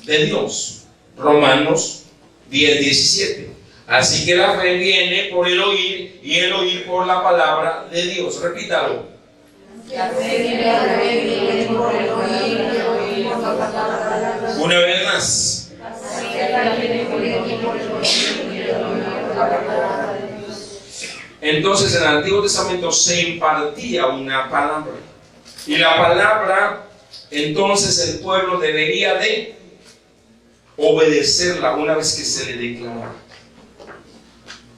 Dios. Romanos 10:17. Así que la fe viene por el oír y el oír por la palabra de Dios. Repítalo. La fe viene por el oír y el oír por la palabra de Dios. Una vez más. Así que la fe viene por el oír y el oír por la palabra de Dios. Entonces en el Antiguo Testamento se impartía una palabra. Y la palabra, entonces el pueblo debería de obedecerla una vez que se le declaraba.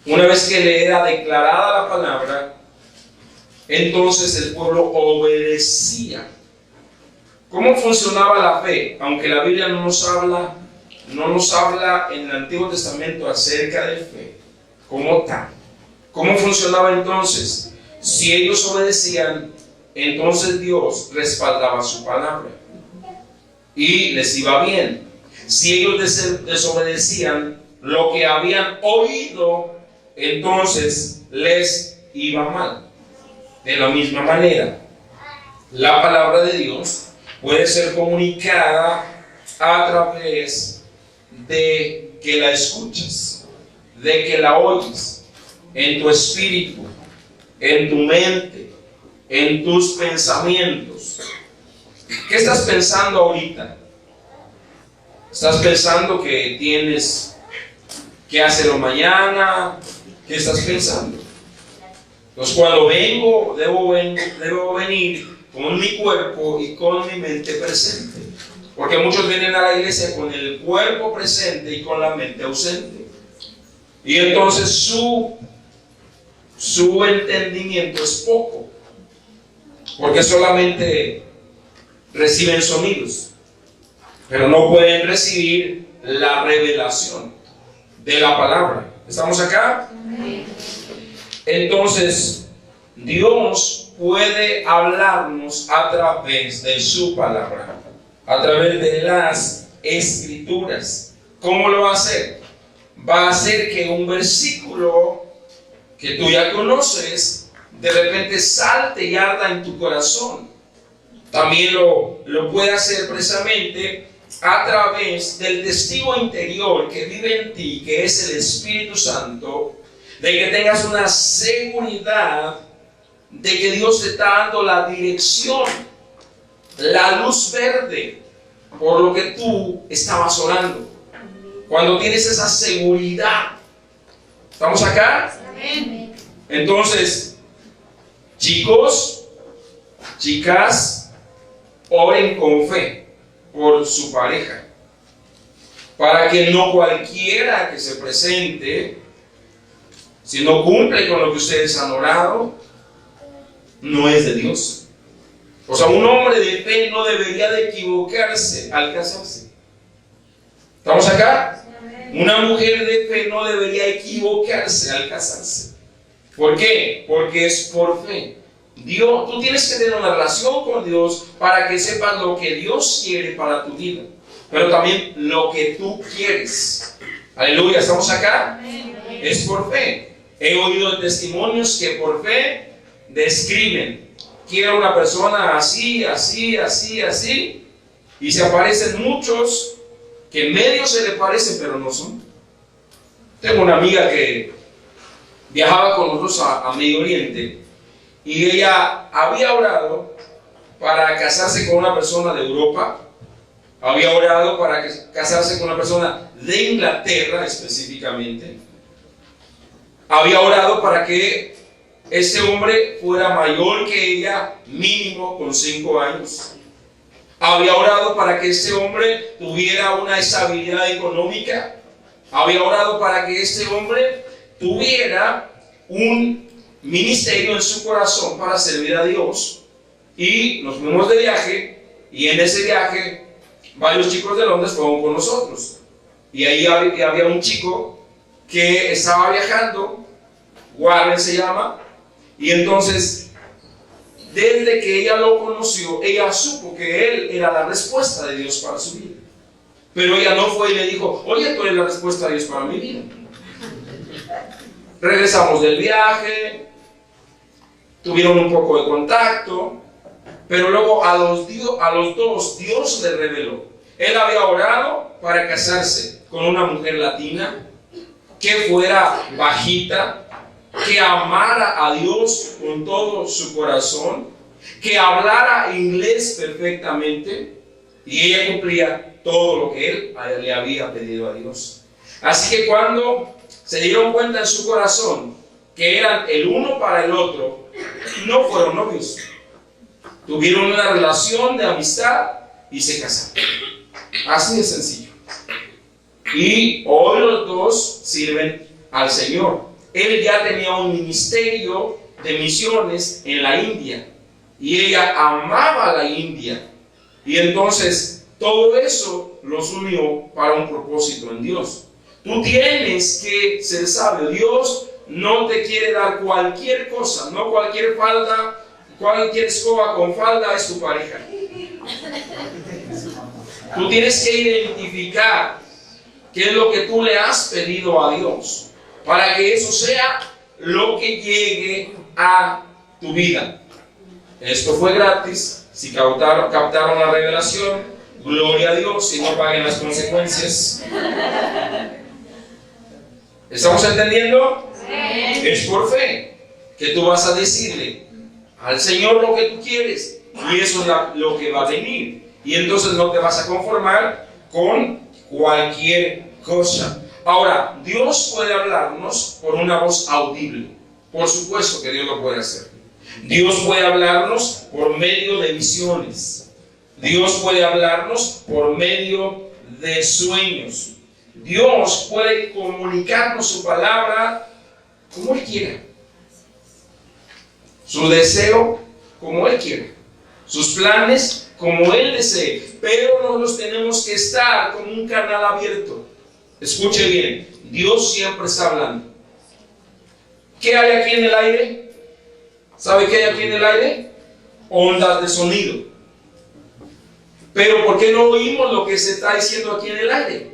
una vez que le era declarada la palabra, entonces el pueblo obedecía. ¿Cómo funcionaba la fe? Aunque la Biblia no nos habla en el Antiguo Testamento acerca de fe como tal. ¿Cómo funcionaba entonces? Si ellos obedecían, entonces Dios respaldaba su palabra y les iba bien. Si ellos desobedecían lo que habían oído, entonces les iba mal. De la misma manera, la palabra de Dios puede ser comunicada a través de que la escuchas, de que la oyes en tu espíritu, en tu mente, en tus pensamientos. ¿Qué estás pensando ahorita? ¿Estás pensando que tienes que hacerlo mañana? ¿Qué estás pensando? Entonces, cuando vengo, debo venir con mi cuerpo y con mi mente presente. Porque muchos vienen a la iglesia con el cuerpo presente y con la mente ausente. Y entonces su entendimiento es poco. Porque solamente reciben sonidos, pero no pueden recibir la revelación de la palabra. ¿Estamos acá? Entonces, Dios puede hablarnos a través de su palabra, a través de las escrituras. ¿Cómo lo va a hacer? Va a hacer que un versículo que tú ya conoces, de repente salte y arda en tu corazón. También lo puede hacer precisamente a través del testigo interior que vive en ti, que es el Espíritu Santo, de que tengas una seguridad de que Dios te está dando la dirección, la luz verde, por lo que tú estabas orando. Cuando tienes esa seguridad, ¿estamos acá? Entonces, chicos, chicas, oren con fe por su pareja, para que no cualquiera que se presente, si no cumple con lo que ustedes han orado, no es de Dios. O sea, un hombre de fe no debería de equivocarse al casarse. ¿Estamos acá? Una mujer de fe no debería equivocarse al casarse. ¿Por qué? Porque es por fe. Tú tienes que tener una relación con Dios para que sepas lo que Dios quiere para tu vida, pero también lo que tú quieres. Aleluya, ¿estamos acá? Es por fe. He oído testimonios que por fe describen: quiero una persona así, así, así, así, y se aparecen muchos que medio se le parecen, pero no son. Tengo una amiga que viajaba con nosotros a Medio Oriente, y ella había orado para casarse con una persona de Europa, había orado para casarse con una persona de Inglaterra específicamente, había orado para que ese hombre fuera mayor que ella, mínimo con 5 años. Había orado para que ese hombre tuviera una estabilidad económica. Había orado para que ese hombre tuviera un ministerio en su corazón para servir a Dios. Y nos fuimos de viaje, y en ese viaje varios chicos de Londres fueron con nosotros. Y ahí había un chico que estaba viajando, Warren se llama, y entonces desde que ella lo conoció, ella supo que él era la respuesta de Dios para su vida. Pero ella no fue y le dijo: oye, tú eres la respuesta de Dios para mi vida. Regresamos del viaje, tuvieron un poco de contacto, pero luego a los dos Dios le reveló. Él había orado para casarse con una mujer latina, que fuera bajita, que amara a Dios con todo su corazón, que hablara inglés perfectamente, y ella cumplía todo lo que él le había pedido a Dios. Así que cuando se dieron cuenta en su corazón que eran el uno para el otro, no fueron novios, tuvieron una relación de amistad y se casaron. Así de sencillo. Y hoy los dos sirven al Señor. él ya tenía un ministerio de misiones en la India y ella amaba a la India, y entonces todo eso los unió para un propósito en Dios. Tú tienes que ser sabio. Dios no te quiere dar cualquier cosa, no cualquier falda, cualquier escoba con falda es tu pareja. Tú tienes que identificar qué es lo que tú le has pedido a Dios para que eso sea lo que llegue a tu vida. Esto fue gratis. Si captaron la revelación, gloria a Dios. Si no, paguen las consecuencias. ¿Estamos entendiendo? Sí. Es por fe que tú vas a decirle al Señor lo que tú quieres, y eso es lo que va a venir. Y entonces no te vas a conformar con cualquier cosa. Ahora, Dios puede hablarnos por una voz audible. Por supuesto que Dios lo puede hacer. Dios puede hablarnos por medio de visiones. Dios puede hablarnos por medio de sueños. Dios puede comunicarnos su palabra como Él quiera. Su deseo como Él quiera. Sus planes como Él desee. Pero nosotros tenemos que estar como un canal abierto. Escuche bien, Dios siempre está hablando. ¿Qué hay aquí en el aire? ¿Sabe qué hay aquí en el aire? Ondas de sonido. Pero ¿por qué no oímos lo que se está diciendo aquí en el aire?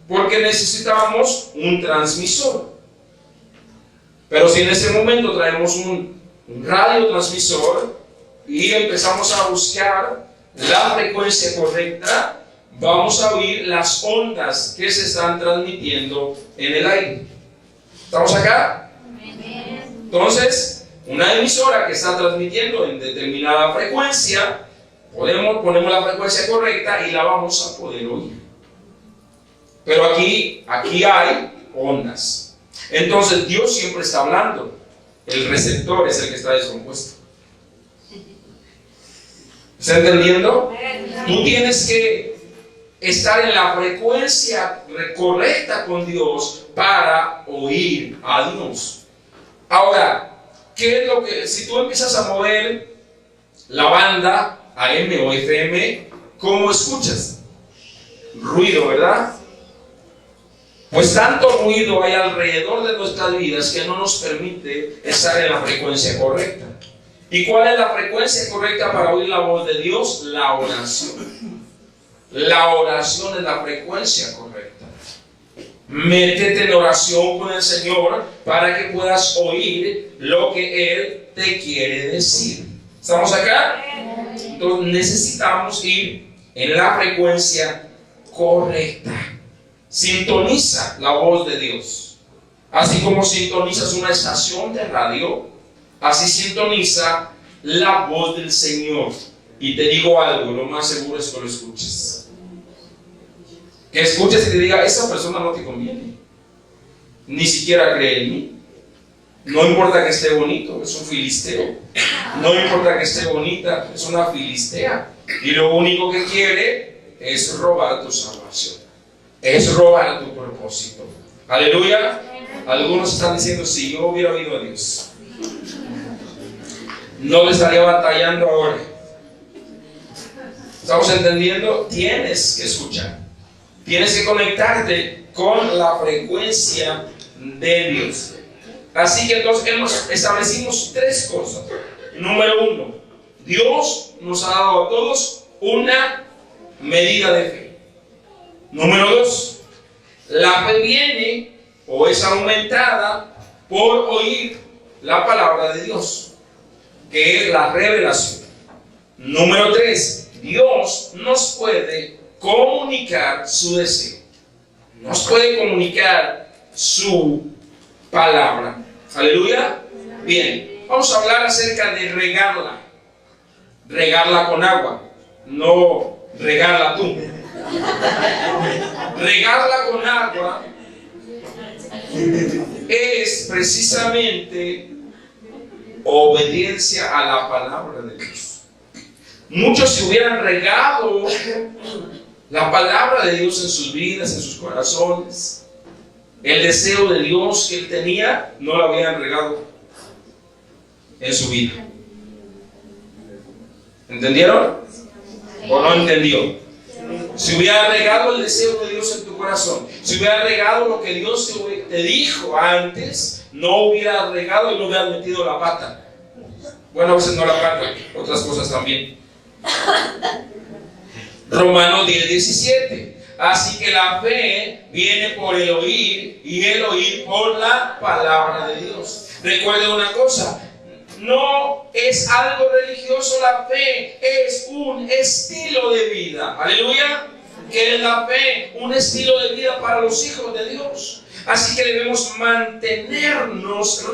Porque necesitábamos un transmisor. Pero si en ese momento traemos un radiotransmisor y empezamos a buscar la frecuencia correcta, vamos a oír las ondas que se están transmitiendo en el aire. ¿Estamos acá? Entonces, una emisora que está transmitiendo en determinada frecuencia, ponemos la frecuencia correcta y la vamos a poder oír. Pero aquí hay ondas. Entonces, Dios siempre está hablando. El receptor es el que está descompuesto. ¿Está entendiendo? Tú tienes que estar en la frecuencia correcta con Dios para oír a Dios. Ahora, ¿qué es lo que, si tú empiezas a mover la banda AM o FM, ¿cómo escuchas? Ruido, ¿verdad? Pues tanto ruido hay alrededor de nuestras vidas que no nos permite estar en la frecuencia correcta. ¿Y cuál es la frecuencia correcta para oír la voz de Dios? La oración. La oración es la frecuencia correcta. Métete en oración con el Señor para que puedas oír lo que Él te quiere decir. ¿Estamos acá? Entonces necesitamos ir en la frecuencia correcta. Sintoniza la voz de Dios. Así como sintonizas una estación de radio, así sintoniza la voz del Señor. Y te digo algo, lo más seguro es que lo escuches. Que escuches y te diga, esa persona no te conviene. Ni siquiera cree en mí. No importa que esté bonito, es un filisteo. No importa que esté bonita, es una filistea. Y lo único que quiere es robar tu salvación. Es robar tu propósito. Aleluya. Algunos están diciendo, si yo hubiera oído a Dios, no le estaría batallando ahora. ¿Estamos entendiendo? Tienes que escuchar. Tienes que conectarte con la frecuencia de Dios. Así que entonces establecimos tres cosas. Número uno, Dios nos ha dado a todos una medida de fe. Número dos, la fe viene o es aumentada por oír la palabra de Dios, que es la revelación. Número tres, Dios nos puede comunicar su deseo. Nos puede comunicar su palabra. Aleluya. Bien, vamos a hablar acerca de regarla. Regarla con agua, no regarla tú. Regarla con agua es precisamente obediencia a la palabra de Dios. Muchos se hubieran regado la palabra de Dios en sus vidas, en sus corazones, El deseo de Dios que él tenía no lo habían regado en su vida. ¿Entendieron? ¿O no entendió? Si hubiera regado el deseo de Dios en tu corazón, si hubiera regado lo que Dios te dijo antes, no hubiera regado y no hubiera metido la pata. Bueno, a veces no la pata, otras cosas también. Romanos 10:17. Así que la fe viene por el oír y el oír por la palabra de Dios. Recuerden una cosa, no es algo religioso la fe, es un estilo de vida. Aleluya. Que es la fe, un estilo de vida para los hijos de Dios. Así que debemos mantenernos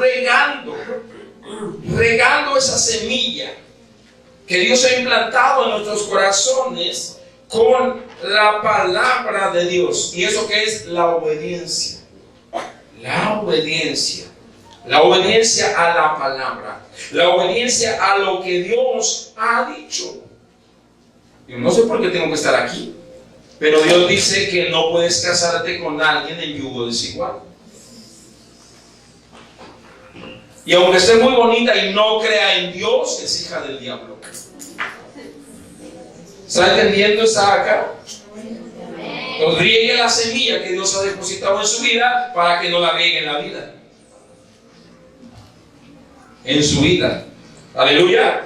regando esa semilla que Dios ha implantado en nuestros corazones con la palabra de Dios. ¿Y eso qué es? La obediencia. La obediencia. La obediencia a la palabra. La obediencia a lo que Dios ha dicho. Yo no sé por qué tengo que estar aquí, pero Dios dice que no puedes casarte con alguien en yugo desigual. Y aunque esté muy bonita y no crea en Dios, es hija del diablo. ¿Está entendiendo esa acá? Entonces riegue la semilla que Dios ha depositado en su vida para que no la riegue en la vida. En su vida. Aleluya.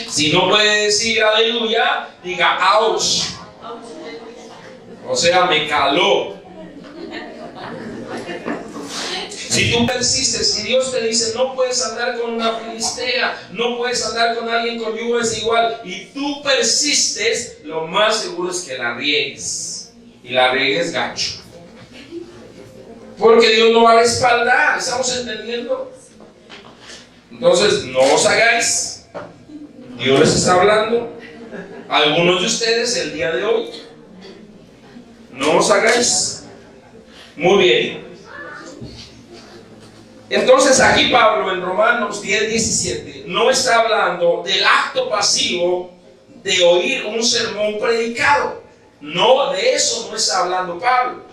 Si no puede decir aleluya, diga ouch. O sea, me caló. Si tú persistes, si Dios te dice no puedes andar con una filistea, no puedes andar con alguien con yugo desigual, y tú persistes, lo más seguro es que la riegues. Y la riegues gacho. Porque Dios no va a respaldar. ¿Estamos entendiendo? Entonces, no os hagáis. Dios les está hablando. Algunos de ustedes el día de hoy. No os hagáis. Muy bien. Entonces aquí Pablo en Romanos 10:17 no está hablando del acto pasivo de oír un sermón predicado. No, de eso no está hablando Pablo.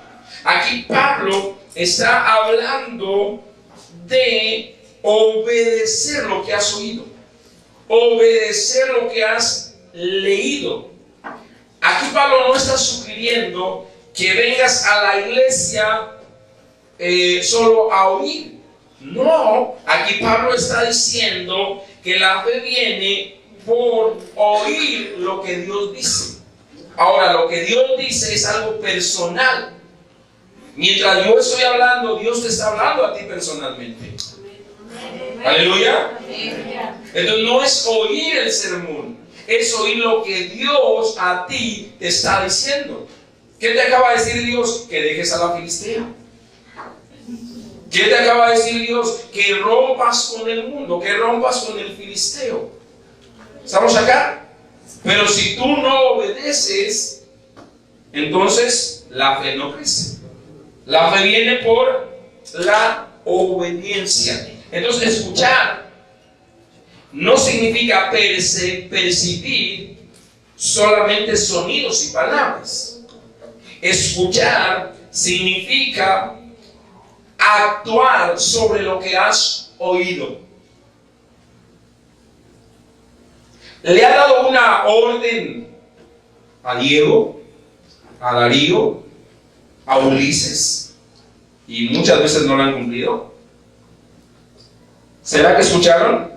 Aquí Pablo está hablando de obedecer lo que has oído, obedecer lo que has leído. Aquí Pablo no está sugiriendo que vengas a la iglesia solo a oír. No, aquí Pablo está diciendo que la fe viene por oír lo que Dios dice. Ahora, lo que Dios dice es algo personal. Mientras yo estoy hablando, Dios te está hablando a ti personalmente. Aleluya. Entonces no es oír el sermón, es oír lo que Dios a ti te está diciendo. ¿Qué te acaba de decir Dios? Que dejes a la filistea. ¿Qué te acaba de decir Dios? Que rompas con el mundo, que rompas con el filisteo. ¿Estamos acá? Pero si tú no obedeces, entonces la fe no crece. La fe viene por la obediencia. Entonces escuchar no significa percibir solamente sonidos y palabras. Escuchar significa actuar sobre lo que has oído. Le ha dado una orden a Diego, a Darío, a Ulises, y muchas veces no la han cumplido. ¿Será que escucharon?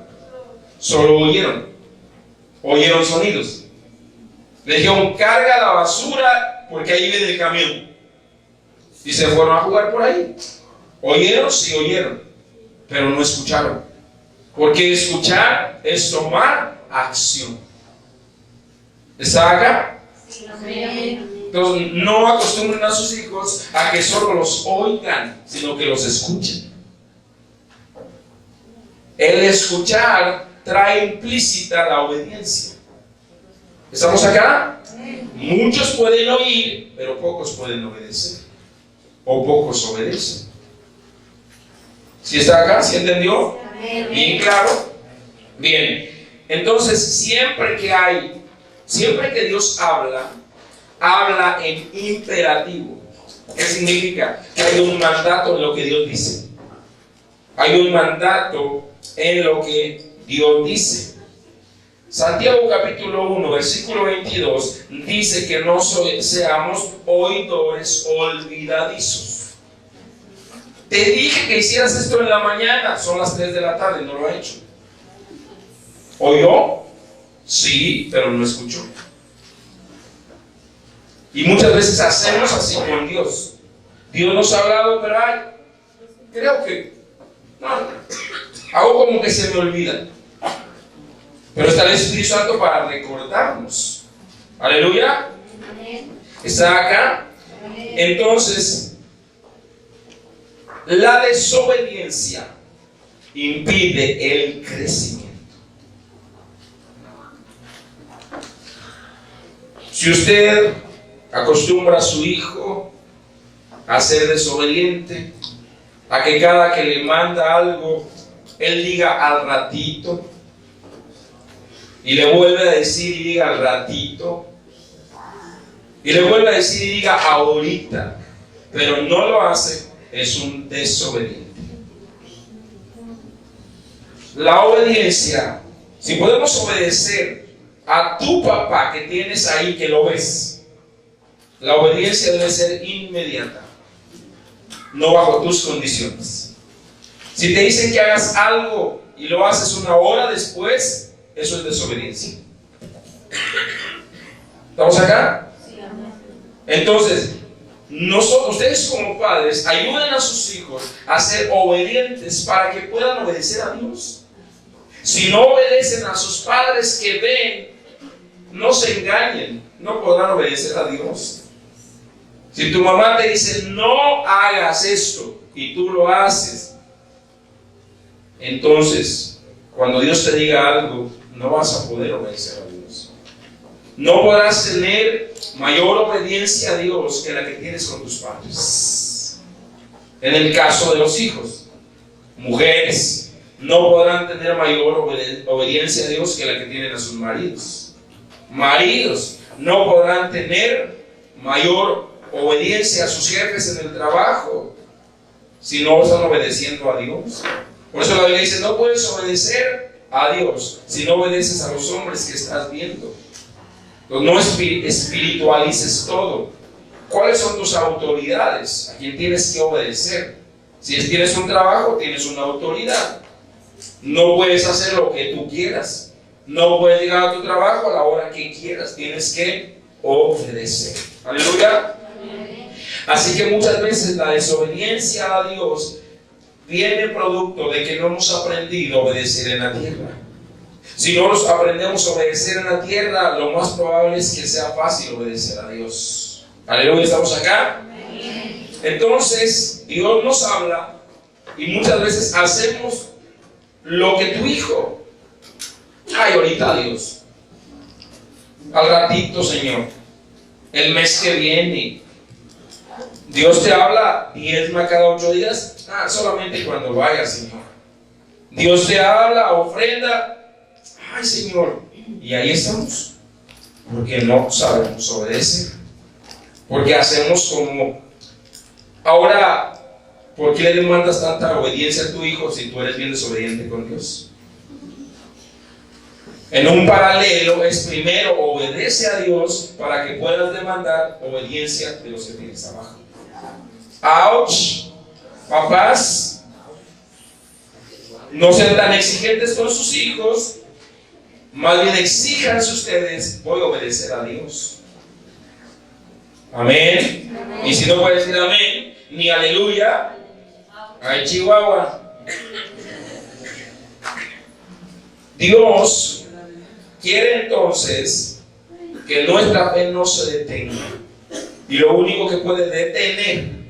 Solo oyeron. Oyeron sonidos. Le dijeron, carga la basura porque ahí viene el camión. Y se fueron a jugar por ahí. Oyeron, sí oyeron, pero no escucharon. Porque escuchar es tomar acción. ¿Está acá? Entonces, no acostumbren a sus hijos a que solo los oigan, sino que los escuchen. El escuchar trae implícita la obediencia. ¿Estamos acá? Muchos pueden oír, pero pocos pueden obedecer. O pocos obedecen. ¿Sí está acá? ¿Sí entendió? Bien claro. Bien. Entonces, siempre que Dios habla en imperativo. ¿Qué significa? Que hay un mandato en lo que Dios dice. Hay un mandato en lo que Dios dice. Santiago capítulo 1, versículo 22 dice que no seamos oidores olvidadizos. Te dije que hicieras esto en la mañana, son las 3 de la tarde, no lo ha hecho. ¿Oyó? Sí, pero no escuchó. Y muchas veces hacemos así con Dios. Dios nos ha hablado, pero creo que no, hago como que se me olvida. Pero está el Espíritu Santo para recordarnos. Aleluya. ¿Está acá? Entonces, la desobediencia impide el crecimiento. Si usted acostumbra a su hijo a ser desobediente, a que cada que le manda algo, él diga al ratito, y le vuelve a decir y diga al ratito, y le vuelve a decir y diga ahorita, pero no lo hace, es un desobediente. La obediencia, si podemos obedecer a tu papá que tienes ahí, que lo ves, la obediencia debe ser inmediata, no bajo tus condiciones. Si te dicen que hagas algo y lo haces una hora después, eso es desobediencia. ¿Estamos acá? Entonces, ustedes como padres ayuden a sus hijos a ser obedientes para que puedan obedecer a Dios. Si no obedecen a sus padres que ven, no se engañen, no podrán obedecer a Dios. Si tu mamá te dice no hagas esto y tú lo haces, entonces cuando Dios te diga algo no vas a poder obedecer a Dios. No podrás tener mayor obediencia a Dios que la que tienes con tus padres. En el caso de los hijos, mujeres no podrán tener mayor obediencia a Dios que la que tienen a sus maridos. Maridos no podrán tener mayor obediencia a sus jefes en el trabajo si no están obedeciendo a Dios. Por eso la Biblia dice, no puedes obedecer a Dios si no obedeces a los hombres que estás viendo. Entonces, no espiritualices todo. ¿Cuáles son tus autoridades? ¿A quién tienes que obedecer? Si tienes un trabajo, tienes una autoridad. No puedes hacer lo que tú quieras. No puedes llegar a tu trabajo a la hora que quieras. Tienes que obedecer. Aleluya. Así que muchas veces la desobediencia a Dios viene producto de que no hemos aprendido a obedecer en la tierra. Si no nos aprendemos a obedecer en la tierra, lo más probable es que sea fácil obedecer a Dios. Aleluya, ¿estamos acá? Entonces, Dios nos habla y muchas veces hacemos lo que tu hijo. Ay, ahorita Dios. Al ratito, Señor. El mes que viene. Dios te habla, diezma cada 8 días. Solamente cuando vayas, Señor. Dios te habla, ofrenda. Ay, Señor. Y ahí estamos. Porque no sabemos obedecer. Porque hacemos como... Ahora, ¿por qué le demandas tanta obediencia a tu hijo si tú eres bien desobediente con Dios? En un paralelo es primero obedece a Dios para que puedas demandar obediencia de los que tienes abajo. ¡Auch! Papás, no sean tan exigentes con sus hijos, más bien exíjanse ustedes, voy a obedecer a Dios. Amén. Amén. Y si no puedes decir amén, ni aleluya, ay Chihuahua. Dios quiere entonces que nuestra fe no se detenga. Y lo único que puede detener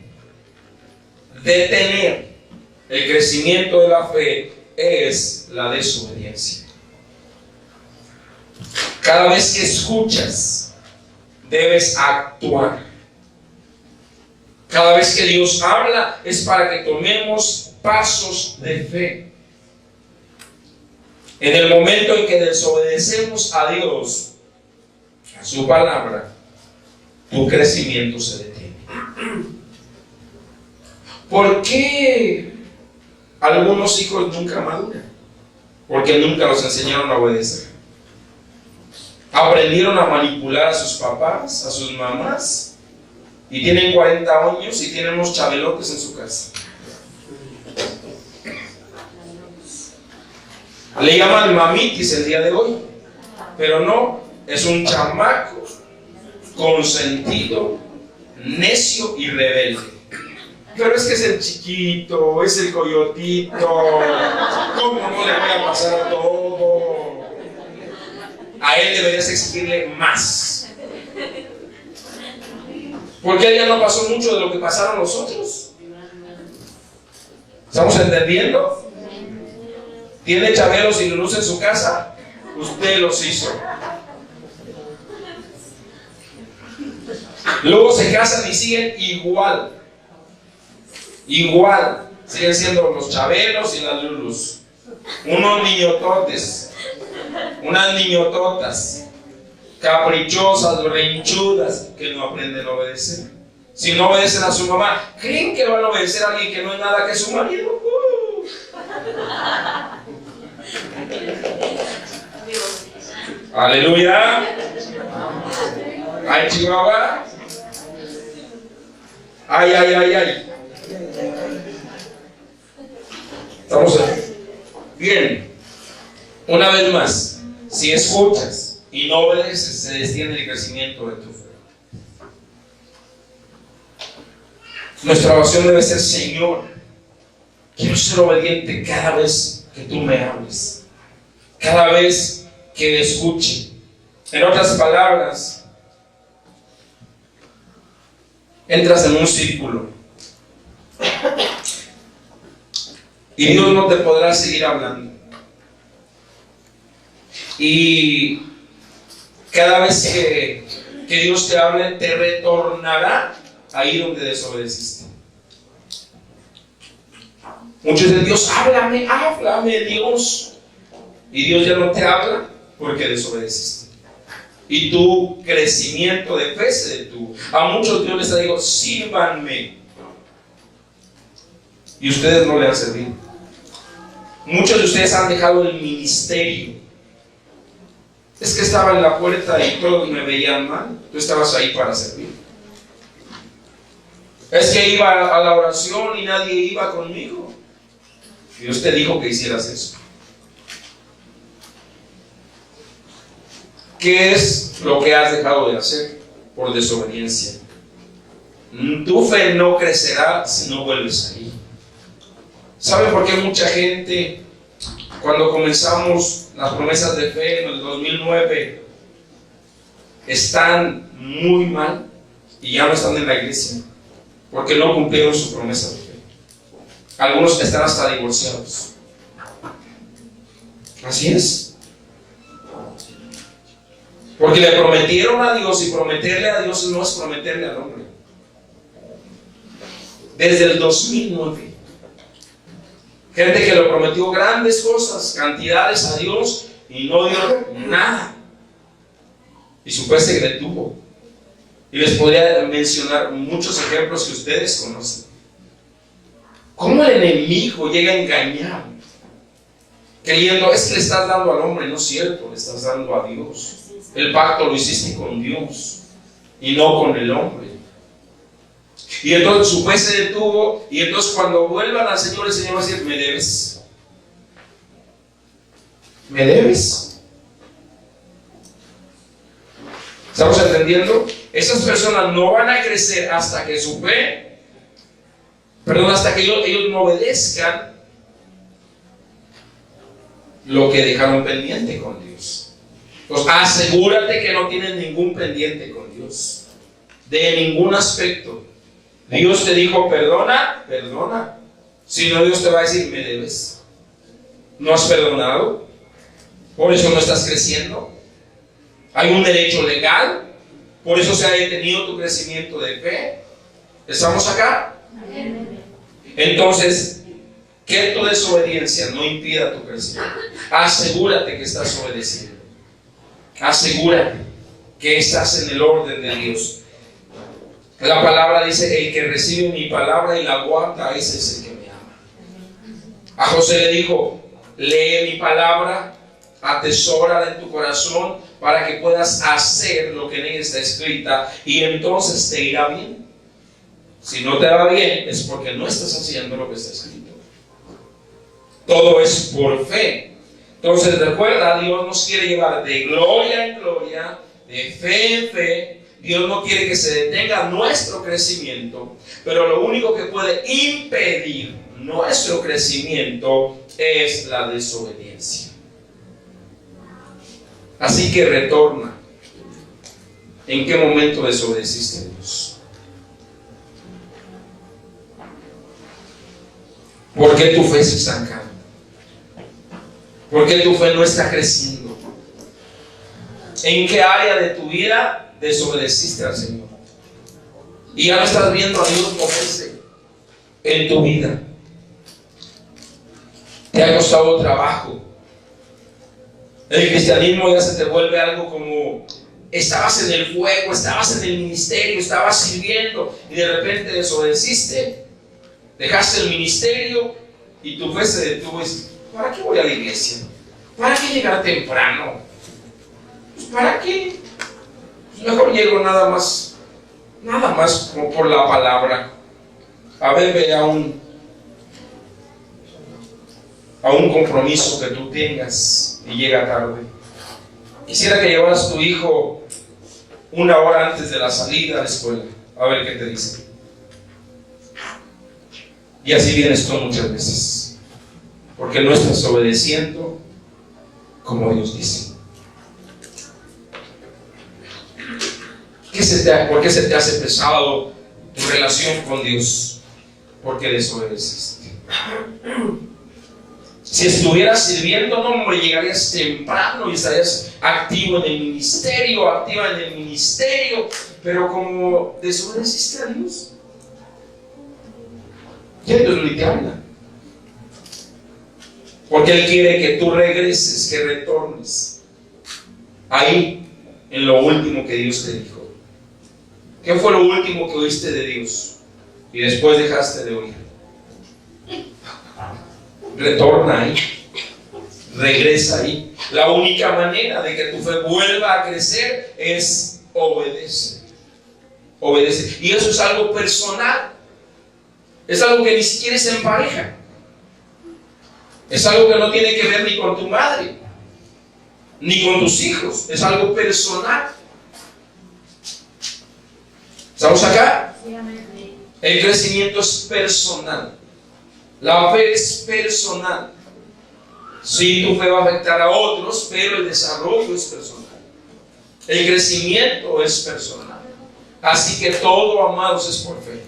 el crecimiento de la fe es la desobediencia. Cada vez que escuchas, debes actuar. Cada vez que Dios habla es para que tomemos pasos de fe. En el momento en que desobedecemos a Dios, a su palabra, tu crecimiento se detiene. ¿Por qué algunos hijos nunca maduran? Porque nunca los enseñaron a obedecer. Aprendieron a manipular a sus papás, a sus mamás, y tienen 40 años y tienen unos chabelotes en su casa. Le llaman mamitis el día de hoy, pero no, es un chamaco consentido, necio y rebelde. Pero es que es el chiquito, es el coyotito, ¿cómo no le voy a pasar todo? A él deberías exigirle más. Porque él ya no pasó mucho de lo que pasaron los otros. ¿Estamos entendiendo? ¿Tiene chabelos y luz en su casa? Usted los hizo. Luego se casan y siguen igual. Igual. Siguen siendo los chabelos y las lulus. Unos niñototes. Unas niñototas. Caprichosas, berrinchudas, que no aprenden a obedecer. Si no obedecen a su mamá, ¿creen que van a obedecer a alguien que no es nada que su marido? Aleluya. Ay, Chihuahua. Ay, ay, ay, ay. Estamos bien. Una vez más, si escuchas y no obedeces, se detiene el crecimiento de tu fe. Nuestra oración debe ser: Señor, quiero ser obediente cada vez que tú me hables, cada vez que escuche. En otras palabras, entras en un círculo y Dios no te podrá seguir hablando. Y cada vez que Dios te hable, te retornará ahí donde desobedeciste. Muchos dicen: Dios, háblame, háblame, Dios. Y Dios ya no te habla porque desobedeciste. Y tu crecimiento de fe se detuvo. A muchos Dios les ha dicho: sírvanme. Y ustedes no le han servido. Muchos de ustedes han dejado el ministerio. Es que estaba en la puerta y todos me veían mal. Tú estabas ahí para servir. Es que iba a la oración y nadie iba conmigo. Dios te dijo que hicieras eso. ¿Qué es lo que has dejado de hacer por desobediencia? Tu fe no crecerá si no vuelves ahí. ¿Sabe por qué mucha gente, cuando comenzamos las promesas de fe en el 2009, están muy mal y ya no están en la iglesia? Porque no cumplieron su promesa de fe. Algunos están hasta divorciados. Así es. Porque le prometieron a Dios, y prometerle a Dios no es prometerle al hombre. Desde el 2009, gente que le prometió grandes cosas, cantidades a Dios, y no dio nada. Y su fe se detuvo. Y les podría mencionar muchos ejemplos que ustedes conocen. ¿Cómo el enemigo llega a engañar? Creyendo: es que le estás dando al hombre. No es cierto, le estás dando a Dios. El pacto lo hiciste con Dios y no con el hombre. Y entonces su fe se detuvo. Y entonces cuando vuelvan al Señor, el Señor va a decir: ¿me debes? ¿Me debes? ¿Estamos entendiendo? Esas personas no van a crecer hasta que su fe, hasta que ellos no obedezcan lo que dejaron pendiente con Dios. Pues asegúrate que no tienes ningún pendiente con Dios, de ningún aspecto. Dios te dijo: perdona, perdona. Si no, Dios te va a decir: me debes. ¿No has perdonado? Por eso no estás creciendo. Hay un derecho legal, por eso se ha detenido tu crecimiento de fe. ¿Estamos acá? Entonces, que tu desobediencia no impida tu crecimiento. Asegúrate que estás obedeciendo. Asegúrate que estás en el orden de Dios. La palabra dice: el que recibe mi palabra y la guarda, ese es el que me ama. A José le dijo: lee mi palabra, atesórala en tu corazón para que puedas hacer lo que en ella está escrita, y entonces te irá bien. Si no te va bien, es porque no estás haciendo lo que está escrito. Todo es por fe. Entonces recuerda, Dios nos quiere llevar de gloria en gloria, de fe en fe. Dios no quiere que se detenga nuestro crecimiento, pero lo único que puede impedir nuestro crecimiento es la desobediencia. Así que retorna. ¿En qué momento desobedeciste a Dios? ¿Por qué tu fe se estanca? ¿Por qué tu fe no está creciendo? ¿En qué área de tu vida desobedeciste al Señor? Y ya no estás viendo a Dios moverse en tu vida. Te ha costado trabajo. El cristianismo ya se te vuelve algo como: estabas en el fuego, estabas en el ministerio, estabas sirviendo y de repente desobedeciste, dejaste el ministerio y tu fe se detuvo. ¿Para qué voy a la iglesia? ¿Para qué llegar temprano? Pues ¿para qué? Pues mejor llego nada más como por la palabra. A ver, ve a un compromiso que tú tengas y llega tarde. Quisiera que llevaras a tu hijo 1 hora antes de la salida a la escuela, a ver qué te dice. Y así vienes tú muchas veces, porque no estás obedeciendo como Dios dice. ¿Por qué se te hace pesado tu relación con Dios? Porque desobedeciste. Si estuvieras sirviendo, no llegarías temprano y estarías activo en el ministerio, activa en el ministerio, pero como desobedeciste a Dios, ya Dios ni te habla. Porque Él quiere que tú regreses, que retornes ahí en lo último que Dios te dijo. ¿Qué fue lo último que oíste de Dios y después dejaste de oír? Retorna ahí, regresa ahí. La única manera de que tu fe vuelva a crecer es obedecer. Obedece. Y eso es algo personal. Es algo que ni siquiera es en pareja. Es algo que no tiene que ver ni con tu madre, ni con tus hijos. Es algo personal. ¿Estamos acá? El crecimiento es personal. La fe es personal. Sí, tu fe va a afectar a otros, pero el desarrollo es personal. El crecimiento es personal. Así que todo, amados, es por fe.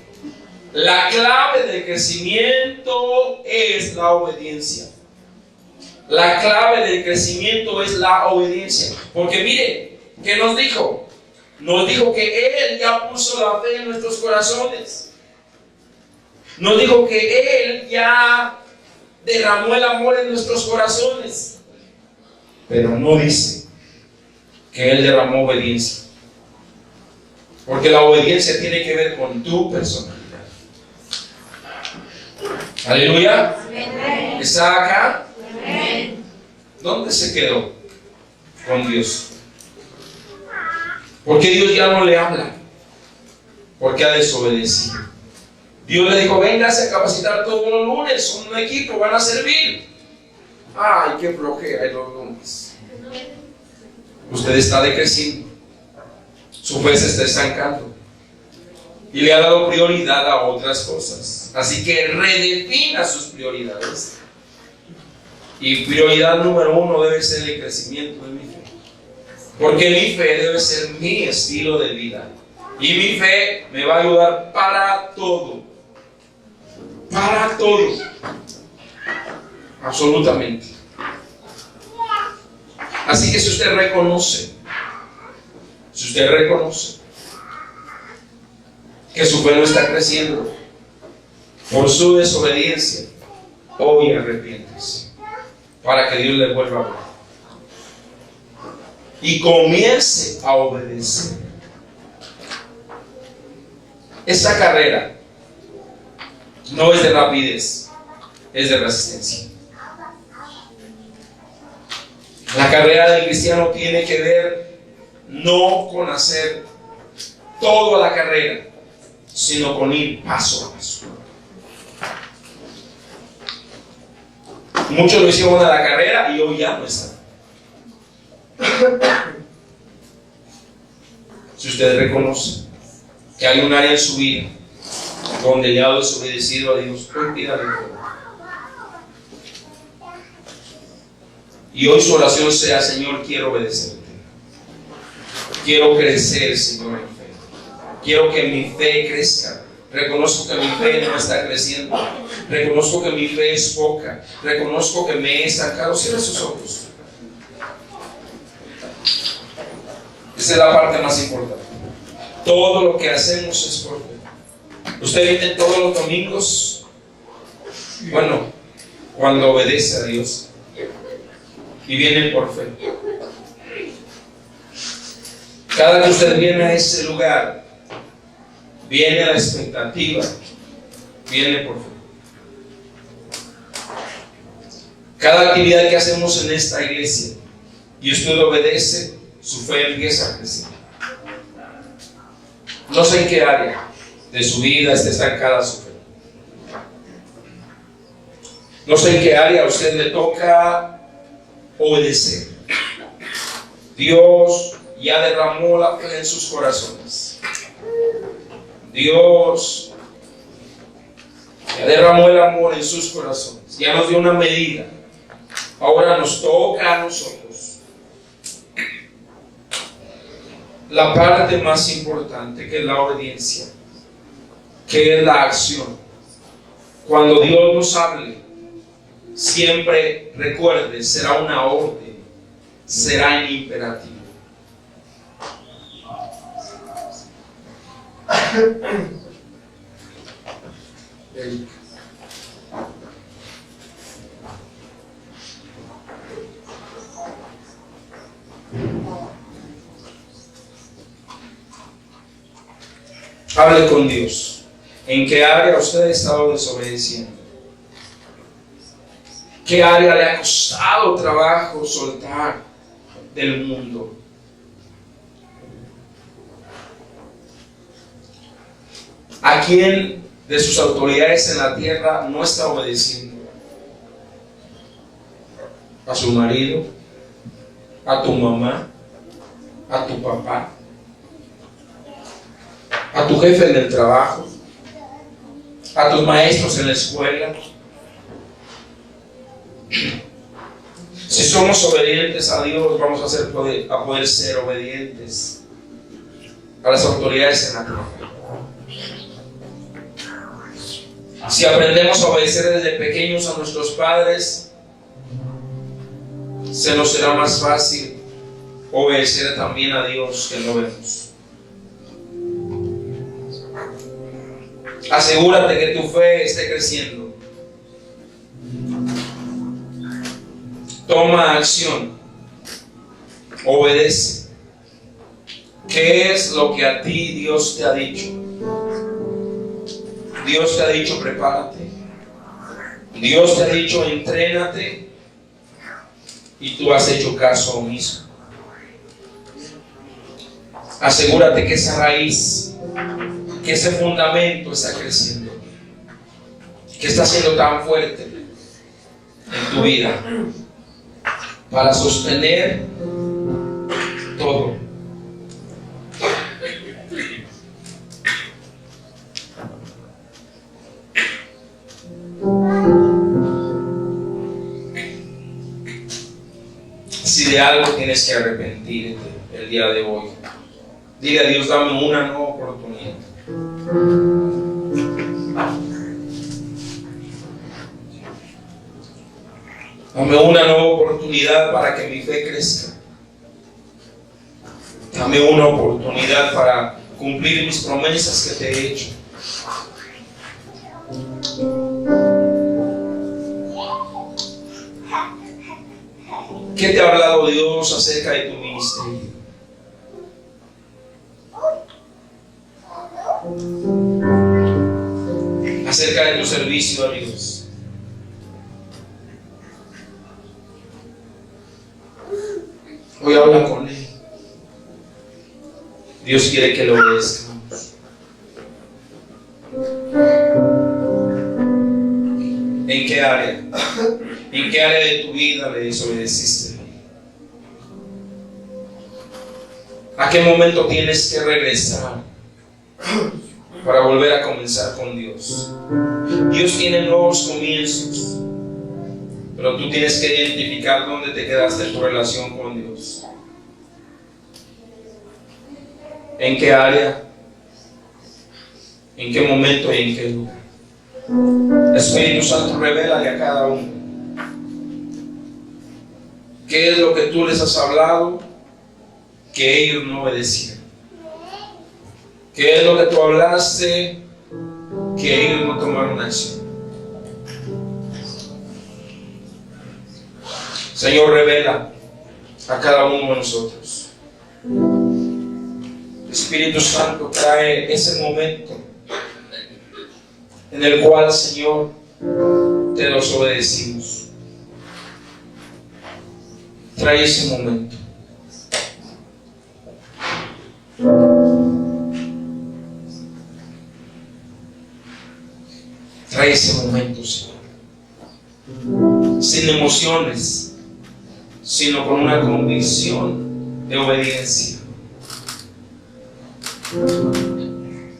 La clave del crecimiento es la obediencia. La clave del crecimiento es la obediencia. Porque mire, ¿qué nos dijo? Nos dijo que Él ya puso la fe en nuestros corazones. Nos dijo que Él ya derramó el amor en nuestros corazones. Pero no dice que Él derramó obediencia. Porque la obediencia tiene que ver con tu personalidad. Aleluya. Amén. ¿Está acá? Amén. ¿Dónde se quedó con Dios? Porque Dios ya no le habla. Porque ha desobedecido. Dios le dijo: véngase a capacitar todos los lunes, son un equipo, van a servir. Ay, qué flojera los lunes. Usted está decreciendo. Su fe se está estancando. Y le ha dado prioridad a otras cosas. Así que redefina sus prioridades. Y prioridad número 1 debe ser el crecimiento de mi fe. Porque mi fe debe ser mi estilo de vida. Y mi fe me va a ayudar para todo. Para todo. Absolutamente. Así que si usted reconoce que su fe no está creciendo por su desobediencia, hoy arrepiéntese para que Dios le vuelva a hablar y comience a obedecer. Esta carrera no es de rapidez, es de resistencia. La carrera del cristiano tiene que ver no con hacer toda la carrera, sino con ir paso a paso. Muchos lo hicieron a la carrera y hoy ya no están. Si usted reconoce que hay un área en su vida donde le ha desobedecido a Dios, hoy pídale perdón. Y hoy su oración sea: Señor, quiero obedecerte. Quiero crecer, Señor, en fe. Quiero que mi fe crezca. Reconozco que mi fe no está creciendo. Reconozco que mi fe es poca. Reconozco que me he estancado. Cierra sus ojos. Esa es la parte más importante. Todo lo que hacemos es por fe. Usted viene todos los domingos. Bueno, cuando obedece a Dios. Y viene por fe. Cada que usted viene a ese lugar, viene a la expectativa, viene por fe. Cada actividad que hacemos en esta iglesia y usted obedece, su fe empieza a crecer. No sé en qué área de su vida está estancada su fe. No sé en qué área a usted le toca obedecer. Dios ya derramó la fe en sus corazones. Dios ya derramó el amor en sus corazones. Ya nos dio una medida. Ahora nos toca a nosotros la parte más importante, que es la obediencia, que es la acción. Cuando Dios nos hable, siempre recuerde, será una orden, será en imperativo. Hable con Dios. ¿En qué área usted ha estado desobedeciendo? ¿Qué área le ha costado trabajo soltar del mundo? ¿A quién de sus autoridades en la tierra no está obedeciendo? ¿A su marido? ¿A tu mamá? ¿A tu papá? ¿A tu jefe en el trabajo? ¿A tus maestros en la escuela? Si somos obedientes a Dios, vamos a poder ser obedientes a las autoridades en la tierra. Si aprendemos a obedecer desde pequeños a nuestros padres, se nos será más fácil obedecer también a Dios que lo vemos. Asegúrate que tu fe esté creciendo. Toma acción. Obedece. ¿Qué es lo que a ti Dios te ha dicho? Dios te ha dicho prepárate. Dios te ha dicho entrénate. Y tú has hecho caso omiso. Asegúrate que esa raíz, que ese fundamento está creciendo, que está siendo tan fuerte en tu vida para sostener todo. Si de algo tienes que arrepentirte el día de hoy, dile a Dios: dame una nueva oportunidad. Dame una nueva oportunidad para que mi fe crezca. Dame una oportunidad para cumplir mis promesas que te he hecho. ¿Qué te ha hablado Dios acerca de tu ministerio? acerca de tu servicio a Dios. Hoy habla con Él. Dios quiere que lo obedezcamos. ¿En qué área? ¿En qué área de tu vida le desobedeciste? ¿A qué momento tienes que regresar para volver a comenzar con Dios? Dios tiene nuevos comienzos, pero tú tienes que identificar dónde te quedaste en tu relación con Dios. ¿En qué área? ¿En qué momento y en qué lugar? Espíritu Santo, revélale a cada uno qué es lo que tú les has hablado que ellos no obedecieron. ¿Qué es lo que tú hablaste que ellos no tomaron acción? Señor, revela a cada uno de nosotros. Espíritu Santo, trae ese momento en el cual, Señor, te desobedecimos. Trae ese momento. Trae ese momento, Señor. Sin emociones, sino con una convicción de obediencia.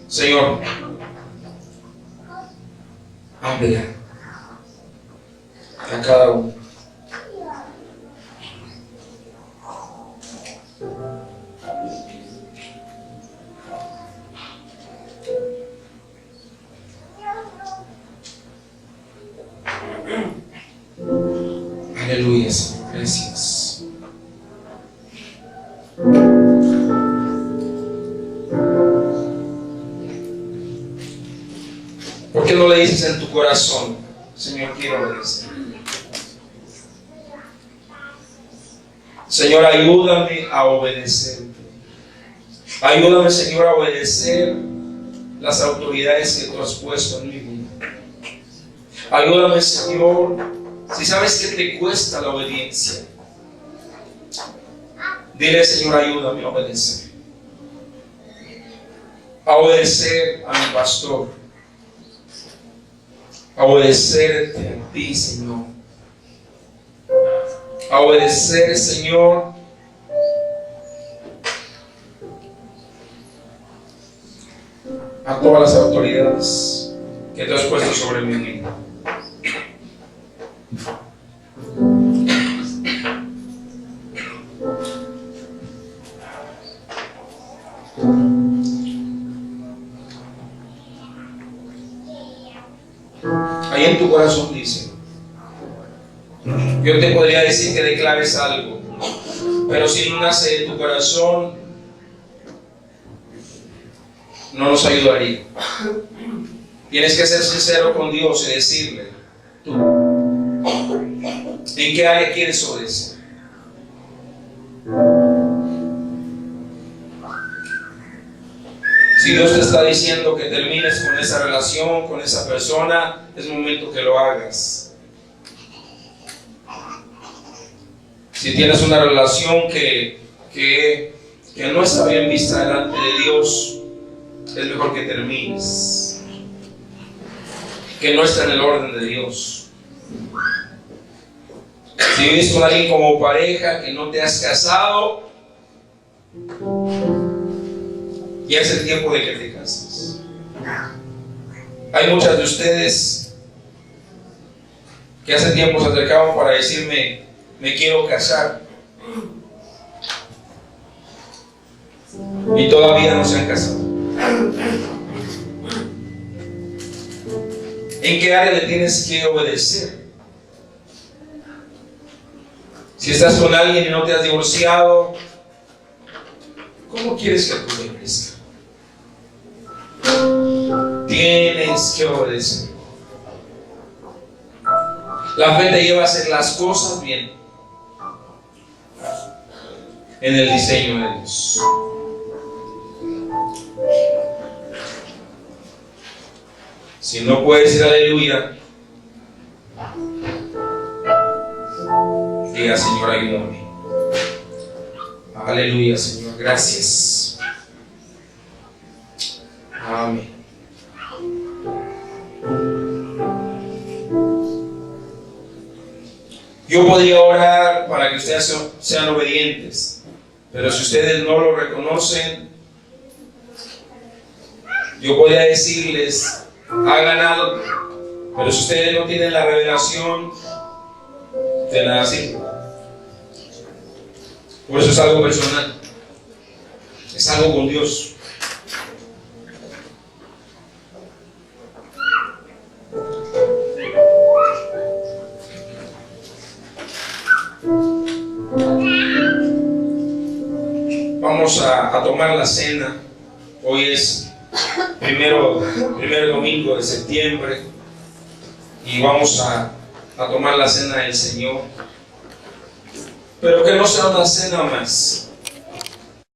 Señor, habla a cada uno. Aleluya, Señor. Gracias. ¿Por qué no le dices en tu corazón, Señor, quiero obedecer? Señor, ayúdame a obedecerte. Ayúdame, Señor, a obedecer las autoridades que tú has puesto en mi vida. Ayúdame, Señor, si sabes que te cuesta la obediencia. Dile, Señor, ayúdame a obedecer. A obedecer a mi pastor. A obedecerte a ti, Señor. A obedecer, Señor, a todas las autoridades que tú has puesto sobre mi vida. Ahí en tu corazón dice, yo te podría decir que declares algo, pero si no nace de tu corazón, no nos ayudaría. Tienes que ser sincero con Dios y decirle, tú, ¿en qué área quieres obedecer? Si Dios te está diciendo que termines con esa relación, con esa persona, es momento que lo hagas. Si tienes una relación que no está bien vista delante de Dios, es mejor que termines. Que no está en el orden de Dios. Si vives con alguien como pareja, que no te has casado, ya es el tiempo de que te cases. Hay muchas de ustedes que hace tiempo se acercaban para decirme, me quiero casar, y todavía no se han casado. ¿En qué área le tienes que obedecer? Si estás con alguien y no te has divorciado, ¿cómo quieres que tu vida crezca? Tienes que obedecer. La fe te lleva a hacer las cosas bien en el diseño de Dios. Si no puedes decir aleluya, diga: Señor, ayúdame. Aleluya, Señor, gracias. Amén. Yo podría orar para que ustedes sean obedientes, pero si ustedes no lo reconocen, yo podría decirles: hagan algo, pero si ustedes no tienen la revelación, de nada sirve. Por eso es algo personal, es algo con Dios. Vamos a tomar la cena. Hoy es primero domingo de septiembre y vamos a tomar la cena del Señor. Pero que no sea una cena más,